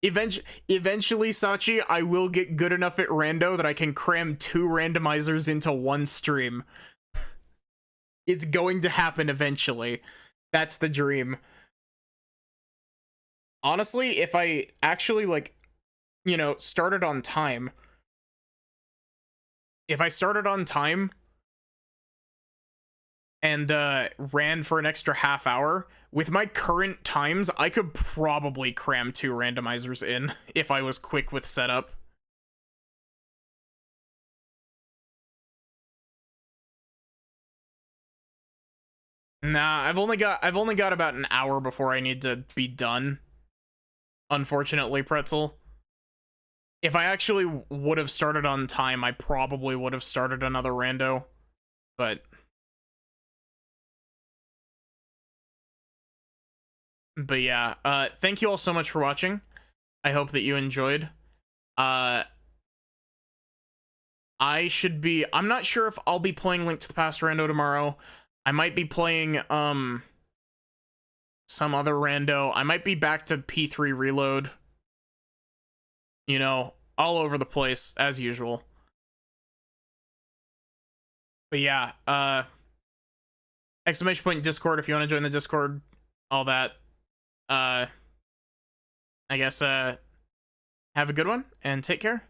Speaker 1: Eventually, Sachi, I will get good enough at rando that I can cram 2 randomizers into one stream. It's going to happen eventually. That's the dream. Honestly, if I actually, like, you know, started on time. If I started on time and ran for an extra half hour, with my current times, I could probably cram 2 randomizers in if I was quick with setup. Nah, I've only got about an hour before I need to be done. Unfortunately, Pretzel. If I actually would have started on time, I probably would have started another rando. But yeah, thank you all so much for watching. I hope that you enjoyed. I'm not sure if I'll be playing Link to the Past rando tomorrow. I might be playing some other rando. I might be back to P3 Reload. You know, all over the place as usual. But yeah, exclamation point Discord if you want to join the Discord, all that. I guess have a good one and take care.